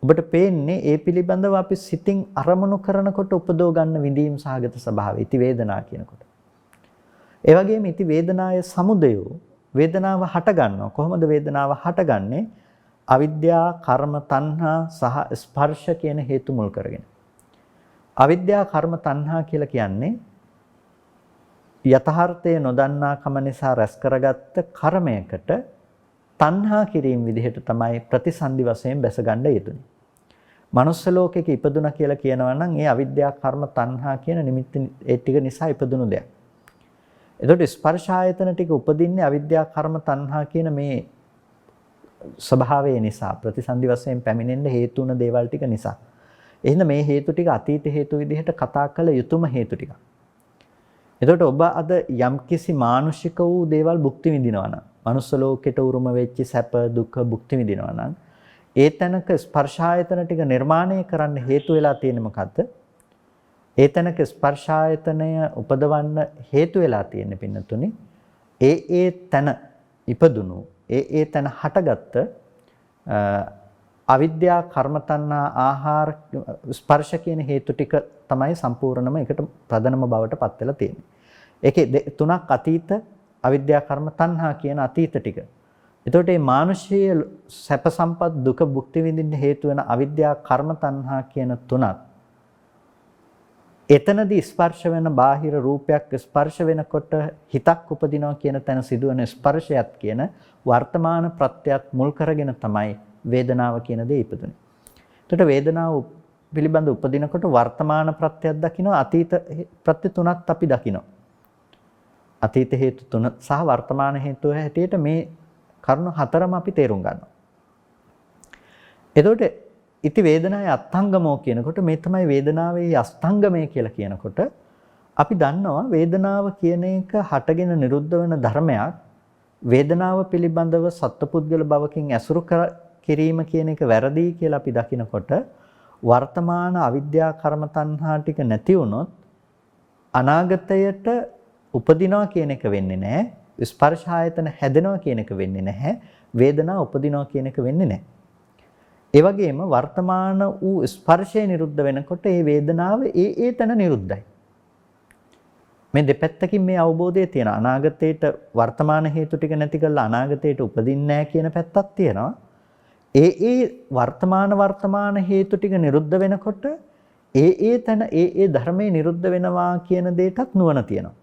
ඔබට පේන්නේ ඒ පිළිබඳව අපි සිතින් අරමුණු කරනකොට උපදව ගන්න විඳීම් සහගත ස්වභාවය ඉති වේදනා කියනකොට. ඒ වගේම ඉති වේදනාය සමුදය වේදනාව හට ගන්නවා. කොහොමද වේදනාව හටගන්නේ? අවිද්‍යා, කර්ම, තණ්හා සහ ස්පර්ශ කියන හේතු මුල් කරගෙන. අවිද්‍යා, කර්ම, තණ්හා කියලා කියන්නේ යථාර්ථය නොදන්නාකම නිසා රැස් කරගත්ත කර්මයකට තණ්හා කිරීම විදිහට තමයි ප්‍රතිසන්දි වශයෙන් බැස ගන්න යෙදුනේ. මනුස්ස ලෝකෙක ඉපදුනා කියලා කියනවා නම් ඒ අවිද්‍යා, කර්ම, තණ්හා කියන නිමිති ඒ ටික නිසා ඉපදුණු දෙයක්. එතකොට ස්පර්ශ ආයතන ටික උපදින්නේ අවිද්‍යා, කර්ම, තණ්හා කියන මේ ස්වභාවය නිසා ප්‍රතිසන්දි වශයෙන් පැමිණෙන්න හේතු වුණ දේවල් ටික නිසා. එහෙනම් මේ හේතු ටික අතීත හේතු විදිහට කතා කළ යුතුම හේතු ටික. එතකොට ඔබ අද යම්කිසි මානුෂික වූ දේවල් භුක්ති විඳිනවා නම්, මනුස්ස ලෝකෙට උරුම වෙච්ච සැප දුක භුක්ති විඳිනවා නම්, ඒ තැනක ස්පර්ශ ආයතන ටික නිර්මාණය කරන්න හේතු වෙලා තියෙන්නේ මොකද්ද? ඒ තැනක ස්පර්ශ ආයතනය උපදවන්න හේතු වෙලා තියෙන්නේ පින්නතුනි ඒ තැන ඉපදුණු ඒ තැන හටගත්ත අවිද්‍යා, කර්ම, තණ්හා, ආහාර, ස්පර්ශ කියන හේතු ටික තමයි සම්පූර්ණම එකට ප්‍රධානම බවට පත් වෙලා තියෙන්නේ. ඒකේ තුනක් අතීත අවිද්‍යා, කර්ම, තණ්හා කියන අතීත ටික. එතකොට මේ මානුෂීය සැප සම්පත් දුක භුක්ති විඳින්න හේතු වෙන අවිද්‍යා, කර්ම, තණ්හා කියන තුනත් එතනදී ස්පර්ශ වෙන බාහිර රූපයක් ස්පර්ශ වෙනකොට හිතක් උපදිනවා කියන තැන සිදුවන ස්පර්ශයත් කියන වර්තමාන ප්‍රත්‍යයත් මුල් කරගෙන තමයි වේදනාව කියන දේ ඉපදුනේ. එතකොට වේදනාව පිළිබඳ උපදිනකොට වර්තමාන ප්‍රත්‍යයක් දකිනවා, අතීත ප්‍රත්‍ය තුනක් අපි දකිනවා. අතීත හේතු තුන සහ වර්තමාන හේතු හැටියට මේ කරුණු හතරම අපි තේරුම් ගන්නවා. එතකොට ඉති වේදනාවේ අත්ංගමෝ කියනකොට මේ තමයි වේදනාවේ අස්තංගමය කියලා කියනකොට අපි දන්නවා වේදනාව කියන එක හටගෙන නිරුද්ධ වෙන ධර්මයක්. වේදනාව පිළිබඳව සත්පුද්ගල භවකින් ඇසුරු කිරීම කියන එක වැරදි කියලා අපි දකිනකොට වර්තමාන අවිද්‍යා, කර්ම, තණ්හා ටික නැති වුණොත් අනාගතයට උපදිනවා කියන එක වෙන්නේ නැහැ. ස්පර්ශ ආයතන හැදෙනවා කියන එක වෙන්නේ නැහැ. වේදනාව උපදිනවා කියන එක වෙන්නේ නැහැ. ඒ වගේම වර්තමාන වූ ස්පර්ශය නිරුද්ධ වෙනකොට ඒ වේදනාව ඒ තැන නිරුද්ධයි. මේ දෙපැත්තකින් මේ අවබෝධය තියෙන අනාගතයට වර්තමාන හේතු ටික නැති කරලා අනාගතයට උපදින්නේ නැහැ කියන පැත්තක් තියෙනවා. ඒ වර්තමාන හේතු ටික නිරුද්ධ වෙනකොට ඒ තැන ඒ ධර්මයේ නිරුද්ධ වෙනවා කියන දෙයටත් නුවණ තියෙනවා.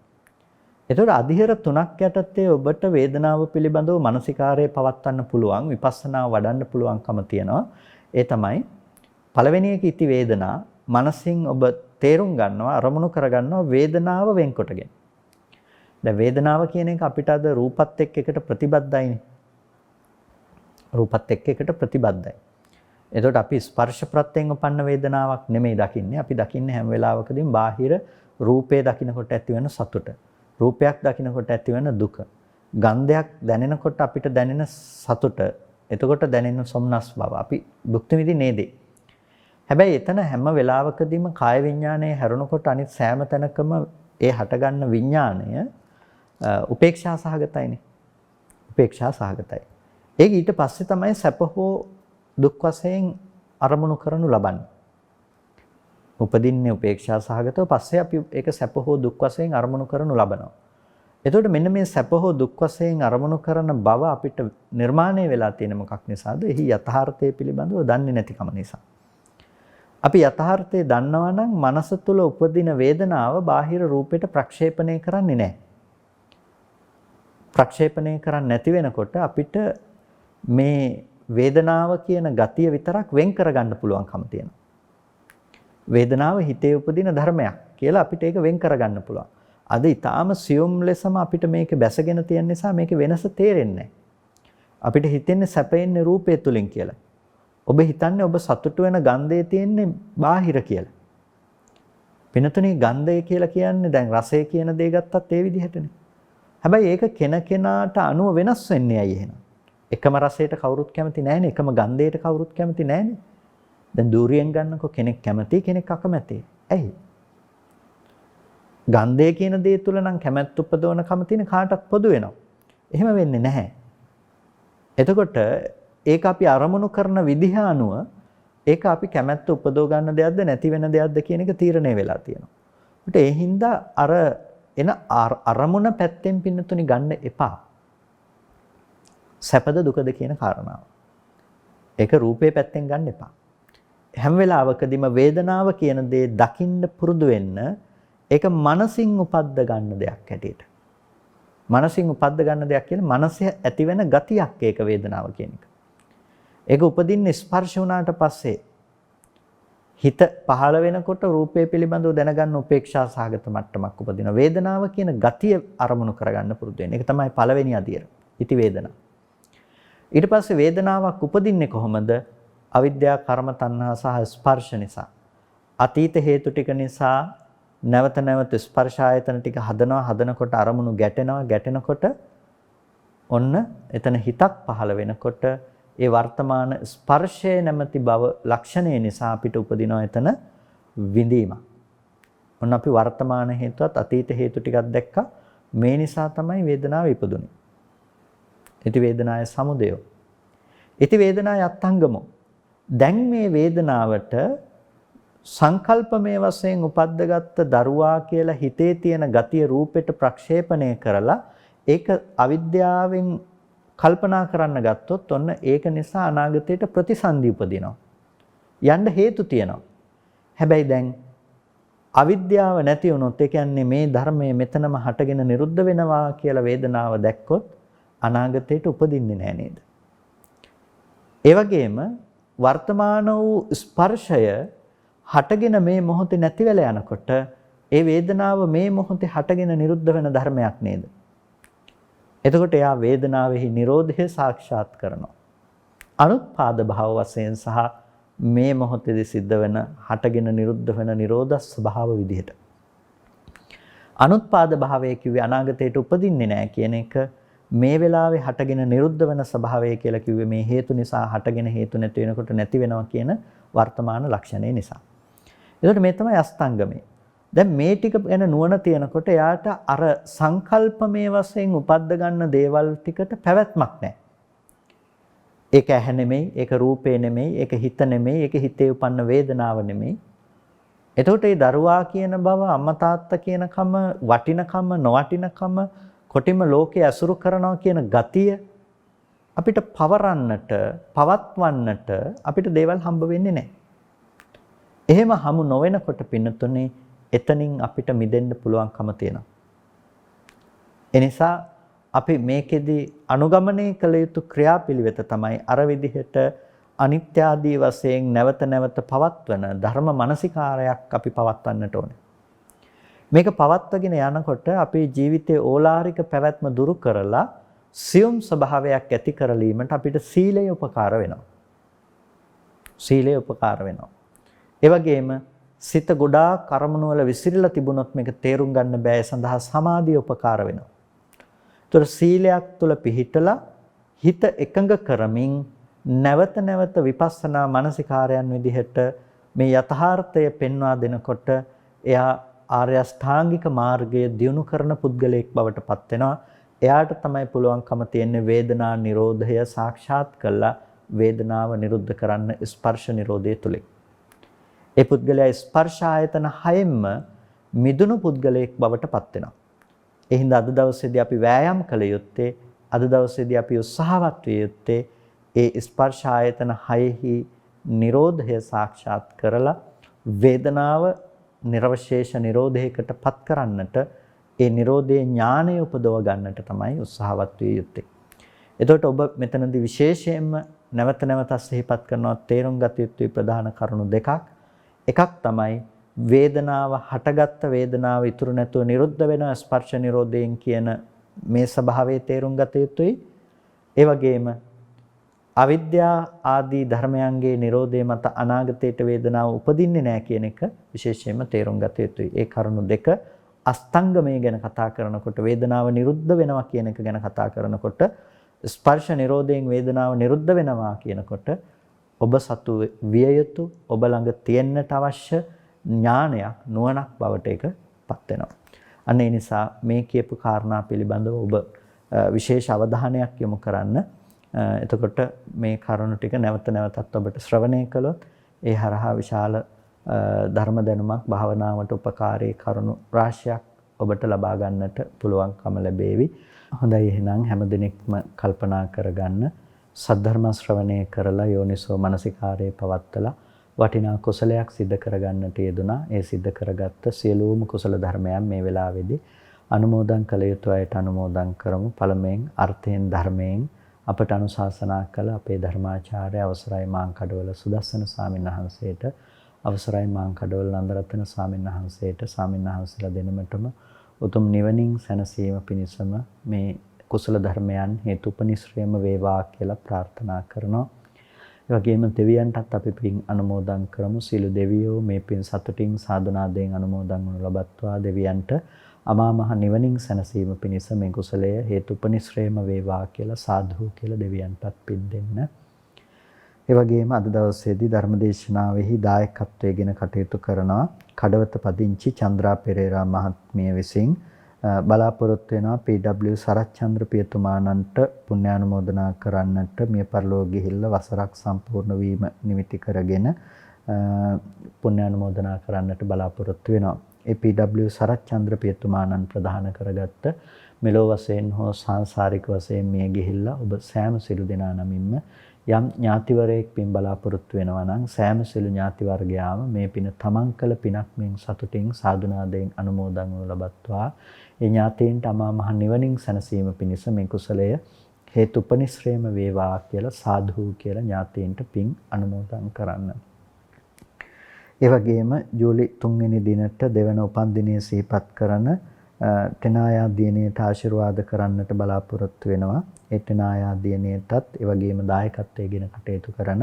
එතකොට අධිහර තුනක් යටතේ ඔබට වේදනාව පිළිබඳව මානසිකාරය පවත්වන්න පුළුවන්, විපස්සනා වඩන්න පුළුවන්කම තියෙනවා. ඒ තමයි පළවෙනි එක ඉති වේදනා. මනසින් ඔබ තේරුම් ගන්නවා, අරමුණු කරගන්නවා වේදනාව වෙන්කොටගෙන. දැන් වේදනාව කියන එක අපිට අද රූපත් එක්ක එකට ප්‍රතිබද්ධයිනේ. රූපත් එක්ක එකට ප්‍රතිබද්ධයි. එතකොට අපි ස්පර්ශ ප්‍රත්‍යයෙන් උපන්න වේදනාවක් නෙමෙයි දකින්නේ. අපි දකින්නේ හැම වෙලාවකදීම බාහිර රූපේ දකින්නකොට ඇති වෙන සතුට. රූපයක් දකින්නකොට ඇති වෙන දුක. ගන්ධයක් දැනෙනකොට අපිට දැනෙන සතුට. එතකොට දැනෙන සොම්නස් බව. අපි භුක්ති විඳින්නේ නේද? හැබැයි එතන හැම වෙලාවකදීම කාය විඥානයේ හැරුණකොට අනිත් සෑම තැනකම ඒ හටගන්න විඥානය උපේක්ෂා සහගතයිනේ. උපේක්ෂා සහගතයි. ඒක ඊට පස්සේ තමයි සැප හෝ දුක් වශයෙන් අරමුණු කරනු ලබන්නේ. උපදින්නේ උපේක්ෂා සහගතව පස්සේ අපි ඒක සැප හෝ දුක් වශයෙන් අරමුණු කරනු ලබනවා. එතකොට මෙන්න මේ සැප හෝ දුක් වශයෙන් අරමුණු කරන බව අපිට නිර්මාණය වෙලා තියෙන මොකක් නිසාද? එහි යථාර්ථය පිළිබඳව දන්නේ නැතිකම නිසා. අපි යථාර්ථය දන්නවා නම් මනස තුල උපදින වේදනාව බාහිර රූපයට ප්‍රක්ෂේපණය කරන්නේ නැහැ. ප්‍රක්ෂේපණය කරන්නේ නැති වෙනකොට අපිට මේ වේදනාව කියන ගතිය විතරක් වෙන් කරගන්න පුළුවන්කම තියෙනවා. වේදනාව හිතේ උපදින ධර්මයක් කියලා අපිට ඒක වෙන් කරගන්න පුළුවන්. අද ඊටාම සියුම් ලෙසම අපිට මේක බැසගෙන තියෙන නිසා මේකේ වෙනස තේරෙන්නේ නැහැ. අපිට හිතෙන්නේ සැපෙන්නේ රූපය තුලින් කියලා. ඔබ හිතන්නේ ඔබ සතුටු වෙන ගන්ධය තියෙන්නේ බාහිර කියලා. වෙනතුනේ ගන්ධය කියලා කියන්නේ දැන් රසය කියන දේ ගත්තත් ඒ විදිහටනේ. හැබැයි ඒක කෙනකෙනාට අනුව වෙනස් වෙන්නේ ඇයි එහෙනම්? එකම රසයට කවුරුත් කැමති නැහැනේ. එකම ගන්ධයට කවුරුත් කැමති නැහැනේ. දැන් දූරියෙන් ගන්නකො කෙනෙක් කැමති කෙනෙක් අකමැති. ඇයි? ගන්ධය කියන දේ තුල නම් කැමැත්ත උපදවනකම තියෙන කාටත් පොදු වෙනවා. එහෙම වෙන්නේ නැහැ. එතකොට ඒක අපි අරමුණු කරන විදිහ අනුව ඒක අපි කැමැත්ත උපදව ගන්න දෙයක්ද නැති වෙන දෙයක්ද කියන එක තීරණය වෙලා තියෙනවා. ඒකට ඒ හින්දා අර එන අරමුණ පැත්තෙන් පින්නතුනි ගන්න එපා. සැපද දුකද කියන කාරණාව. ඒක රූපේ පැත්තෙන් ගන්න එපා. හැම වෙලාවකදීම වේදනාව කියන දේ දකින්න පුරුදු වෙන්න ඒක මනසින් උපද්ද ගන්න දෙයක් හැටියට. මනසින් උපද්ද ගන්න දෙයක් කියන්නේ මනසේ ඇති වෙන ගතියක් ඒක වේදනාව කියන එක. ඒක උපදින්නේ ස්පර්ශ වුණාට පස්සේ හිත පහළ වෙනකොට රූපය පිළිබඳව දැනගන්න උපේක්ෂා සහගත මට්ටමක් උපදින. වේදනාව කියන ගතිය අරමුණු කරගන්න පුරුදු වෙන. ඒක තමයි පළවෙනි අදියර. ඉති වේදනා. ඊට පස්සේ වේදනාවක් උපදින්නේ කොහොමද? අවිද්‍යාව, කර්ම, තණ්හා සහ ස්පර්ශ නිසා. අතීත හේතු ටික නිසා නැවත නැවත ස්පර්ශ ආයතන ටික හදනකොට අරමුණු ගැටෙනකොට ඔන්න එතන හිතක් පහළ වෙනකොට ඒ වර්තමාන ස්පර්ශයේ නැමැති බව ලක්ෂණය නිසා අපිට උපදිනවා එතන විඳීමක්. ඔන්න අපි වර්තමාන හේතුවත් අතීත හේතු ටිකක් දැක්කා. මේ නිසා තමයි වේදනාව ඉපදුනේ. ඉති වේදනාය සමුදය. ඉති වේදනාය අත්ංගමෝ. දැන් මේ වේදනාවට සංකල්පමය වශයෙන් උපද්දගත්ත දරුවා කියලා හිතේ තියෙන ගතිය රූපෙට ප්‍රක්ෂේපණය කරලා ඒක අවිද්‍යාවෙන් කල්පනා කරන්න ගත්තොත් ඔන්න ඒක නිසා අනාගතයට ප්‍රතිසන්දි උපදිනවා. යන්න හේතු තියෙනවා. හැබැයි දැන් අවිද්‍යාව නැති වුණොත් ඒ කියන්නේ මේ ධර්මයේ මෙතනම හටගෙන නිරුද්ධ වෙනවා කියලා වේදනාව දැක්කොත් අනාගතයට උපදින්නේ නැහැ නේද? ඒ වගේම වර්තමාන වූ ස්පර්ශය හටගෙන මේ මොහොතේ නැති වෙලා යනකොට ඒ වේදනාව මේ මොහොතේ හටගෙන නිරුද්ධ වෙන ධර්මයක් නේද? එතකොට එයා වේදනාවෙහි Nirodha සාක්ෂාත් කරනවා. අනුත්පාද භාව වශයෙන් සහ මේ මොහොතේදී සිද්ධ වෙන හටගෙන නිරුද්ධ වෙන Nirodha ස්වභාව විදිහට. අනුත්පාද භාවය කිව්වේ අනාගතයට උපදින්නේ නැහැ කියන එක. මේ වෙලාවේ හටගෙන නිරුද්ධ වෙන ස්වභාවය කියලා කිව්වේ මේ හේතු නිසා හටගෙන හේතු නැති වෙනකොට නැති වෙනවා කියන වර්තමාන ලක්ෂණය නිසා. එතකොට මේ තමයි අස්තංගමය. දැන් මේ ටික ගැන නුවණ තියනකොට එයාට අර සංකල්පමය වශයෙන් උපද්ද ගන්න දේවල් ටිකට පැවැත්මක් නැහැ. ඒක ඇහැ නෙමෙයි, ඒක රූපේ නෙමෙයි, ඒක හිත නෙමෙයි, ඒක හිතේ උපන්න වේදනාව නෙමෙයි. එතකොට මේ දරුවා කියන බව, අම්මා තාත්තා කියනකම, වටිනකම, නොවටිනකම, කොටිම ලෝකයේ අසුරු කරනවා කියන ගතිය අපිට පවරන්නට, පවත්වන්නට අපිට දේවල් හම්බ වෙන්නේ නැහැ. එහෙම හමු නොවෙනකොට පින්නතුනේ එතනින් අපිට මිදෙන්න පුළුවන්කම තියෙනවා. එනිසා අපි මේකෙදි අනුගමනය කළ යුතු ක්‍රියාපිළිවෙත තමයි අර විදිහට අනිත්‍ය ආදී වශයෙන් නැවත නැවත පවත්වන ධර්ම මානසිකාරයක් අපි පවත්වන්නට ඕනේ. මේක පවත්වගෙන යනකොට අපේ ජීවිතයේ ඕලාරික පැවැත්ම දුරු කරලා සියුම් ස්වභාවයක් ඇති කරලීමට අපිට සීලය උපකාර වෙනවා. සීලය උපකාර වෙනවා. ඒ වගේම සිත ගොඩාක් කර්මන වල විසිරලා තිබුණොත් මේක තේරුම් ගන්න බෑ. සඳහා සමාධිය උපකාර වෙනවා. ඒතර සීලයක් තුළ පිහිටලා හිත එකඟ කරමින් නැවත නැවත විපස්සනා මානසිකාරයන් විදිහට මේ යථාර්ථය පෙන්වා දෙනකොට එයා ආර්ය අෂ්ටාංගික මාර්ගය දියුණු කරන පුද්ගලයෙක් බවට පත් වෙනවා. එයාට තමයි පුළුවන්කම තියෙන්නේ වේදනා නිරෝධය සාක්ෂාත් කළා වේදනාව නිරුද්ධ කරන්න ස්පර්ශ නිරෝධය තුලින්. ඒ පුද්ගලයා ස්පර්ශ ආයතන 6ෙන්ම මිදුණු පුද්ගලයෙක් බවට පත් වෙනවා. ඒ හින්දා අද දවසේදී අපි වෑයම් කළ යුත්තේ, අද දවසේදී අපි උත්සාහවත් විය යුත්තේ ඒ ස්පර්ශ ආයතන 6හි නිරෝධය සාක්ෂාත් කරලා වේදනාව නිර්වශේෂ නිරෝධයකට පත් කරන්නට, ඒ නිරෝධයේ ඥානය උපදව ගන්නට තමයි උත්සාහවත් විය යුත්තේ. එතකොට ඔබ මෙතනදී විශේෂයෙන්ම නැවත නැවත සිහිපත් කරනවා තේරුම් ගත යුතු ප්‍රධාන කරුණු දෙකක්. එකක් තමයි වේදනාව හටගත්ත වේදනාව ඉතුරු නැතුව නිරුද්ධ වෙන ස්පර්ශ නිරෝධයෙන් කියන මේ ස්වභාවයේ තේරුම් ගත යුතුයි. ඒ වගේම අවිද්‍යා ආදී ධර්මයන්ගේ නිරෝධය මත අනාගතයට වේදනාව උපදින්නේ නැහැ කියන එක විශේෂයෙන්ම තේරුම් ගත යුතුයි. ඒ කරුණු දෙක අස්තංගමය ගැන කතා කරනකොට වේදනාව නිරුද්ධ වෙනවා කියන එක ගැන කතා කරනකොට ස්පර්ශ නිරෝධයෙන් වේදනාව නිරුද්ධ වෙනවා කියනකොට ඔබ සතු විය යුතු ඔබ ළඟ තියෙන්නට අවශ්‍ය ඥානයක් නුවණක් බවට ඒකපත් වෙනවා. අන්න ඒ නිසා මේ කියපු කාරණා පිළිබඳව ඔබ විශේෂ අවධානයක් යොමු කරන්න. එතකොට මේ කරුණු ටික නැවත නැවතත් ඔබට ශ්‍රවණය කළොත් ඒ හරහා විශාල ධර්ම දැනුමක් භාවනාවට උපකාරී කරුණු රාශියක් ඔබට ලබා ගන්නට පුළුවන්කම ලැබේවි. හොඳයි එහෙනම් හැමදිනෙකම කල්පනා කරගන්න සද්ධර්ම ශ්‍රවණය කරලා යෝනිසෝ මනසිකාරයේ පවත්තලා වටිනා කුසලයක් සිද්ධ කරගන්නට යෙදුනා. ඒ සිද්ධ කරගත්ත සියලුම කුසල ධර්මයන් මේ වෙලාවේදී අනුමෝදන් කළ යුතු අයට අනුමෝදන් කරමු. පළමුවෙන් අර්ථයෙන් ධර්මයෙන් අපට අනුශාසනා කළ අපේ ධර්මාචාර්ය අවසරයි මාංකඩවල සුදස්සන ස්වාමීන් වහන්සේට, අවසරයි මාංකඩවල නන්දරත්න ස්වාමීන් වහන්සේට, ස්වාමීන් වහන්සේලා දෙනමතම උතුම් නිවනින් සැනසීම පිණිසම මේ කුසල ධර්මයන් හේතුපනිශ්‍රේම වේවා කියලා ප්‍රාර්ථනා කරනවා. ඒ වගේම දෙවියන්ටත් අපි පින් අනුමෝදන් කරමු. සීල දෙවියෝ මේ පින් සතුටින් සාදුනාදයෙන් අනුමෝදන් වනු ලබත්වා දෙවියන්ට අමා මහ නිවනින් සැනසීම පිණිස මේ කුසලය හේතුපනිශ්‍රේම වේවා කියලා සාදු කියලා දෙවියන්ටත් පින් දෙන්න. ඒ වගේම අද දවසේදී ධර්මදේශනාවෙහි දායකත්වයෙන් කටයුතු කරනවා කඩවත පදිංචි චන්ද්‍රා පෙරේරා මහත්මිය විසින් බලාපොරොත්තු වෙනවා PW සරච්චන්ද්‍ර පියතුමාණන්ට පුණ්‍යානුමෝදනා කරන්නට මිය පරලෝක ගිහිල්ලා වසරක් සම්පූර්ණ වීම නිමිති කරගෙන පුණ්‍යානුමෝදනා කරන්නට බලාපොරොත්තු වෙනවා. ඒ PW සරච්චන්ද්‍ර පියතුමාණන් ප්‍රදාන කරගත්ත මෙලෝ වශයෙන් හෝ සාංශාරික වශයෙන් මිය ගිහිල්ලා ඔබ සෑම සිළු දෙනා නමින්ම යම් ඥාතිවරයෙක් පින් බලාපොරොත්තු වෙනවා නම් සෑම සිළු ඥාති වර්ගයාම මේ පින තමන් කළ පිනක් මෙන් සතුටින් සාදුනාදයෙන් අනුමෝදන් වනු ලබත්වා ඒ ඥාතීන්ට අමා මහ නිවනින් සැනසීම පිණිස මේ කුසලය හේතුපනිශ්‍රේම වේවා කියලා සාදු කියලා ඥාතීන්ට පින් අනුමෝදන් කරන්න. ඒ වගේම ජූලි 3 වෙනි දිනට දෙවන උපන්දිනය සිහිපත් කරන තෙනායා දිනේට ආශිර්වාද කරන්නට බලාපොරොත්තු වෙනවා. ඒ තෙනායා දිනේටත් ඒ වගේම දායකත්වයෙන් කටයුතු කරන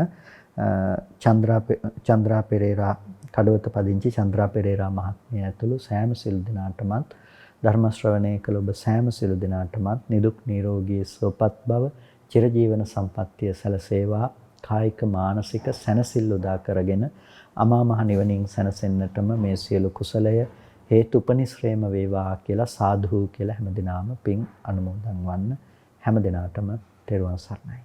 චන්ද්‍රා පෙරේරා කඩවත පදිංචි චන්ද්‍රා පෙරේරා මහත්මිය ඇතුළු සෑම සිල් දිනාටමත් ධර්ම ශ්‍රවණය කළ ඔබ සෑම සිල් දිනාටමත් නිදුක් නිරෝගී සුවපත් බව චිරජීවන සම්පන්නිය සැලසේවා. කායික මානසික සැනසෙල්ල උදා කරගෙන අමා මහ නිවනින් සැනසෙන්නටම මේ සියලු කුසලය හේතුපනිශ්‍රේම වේවා කියලා සාදු කියලා හැමදිනාම පින් අනුමෝදන් වන්න. හැමදිනාටම තෙරුවන් සරණයි.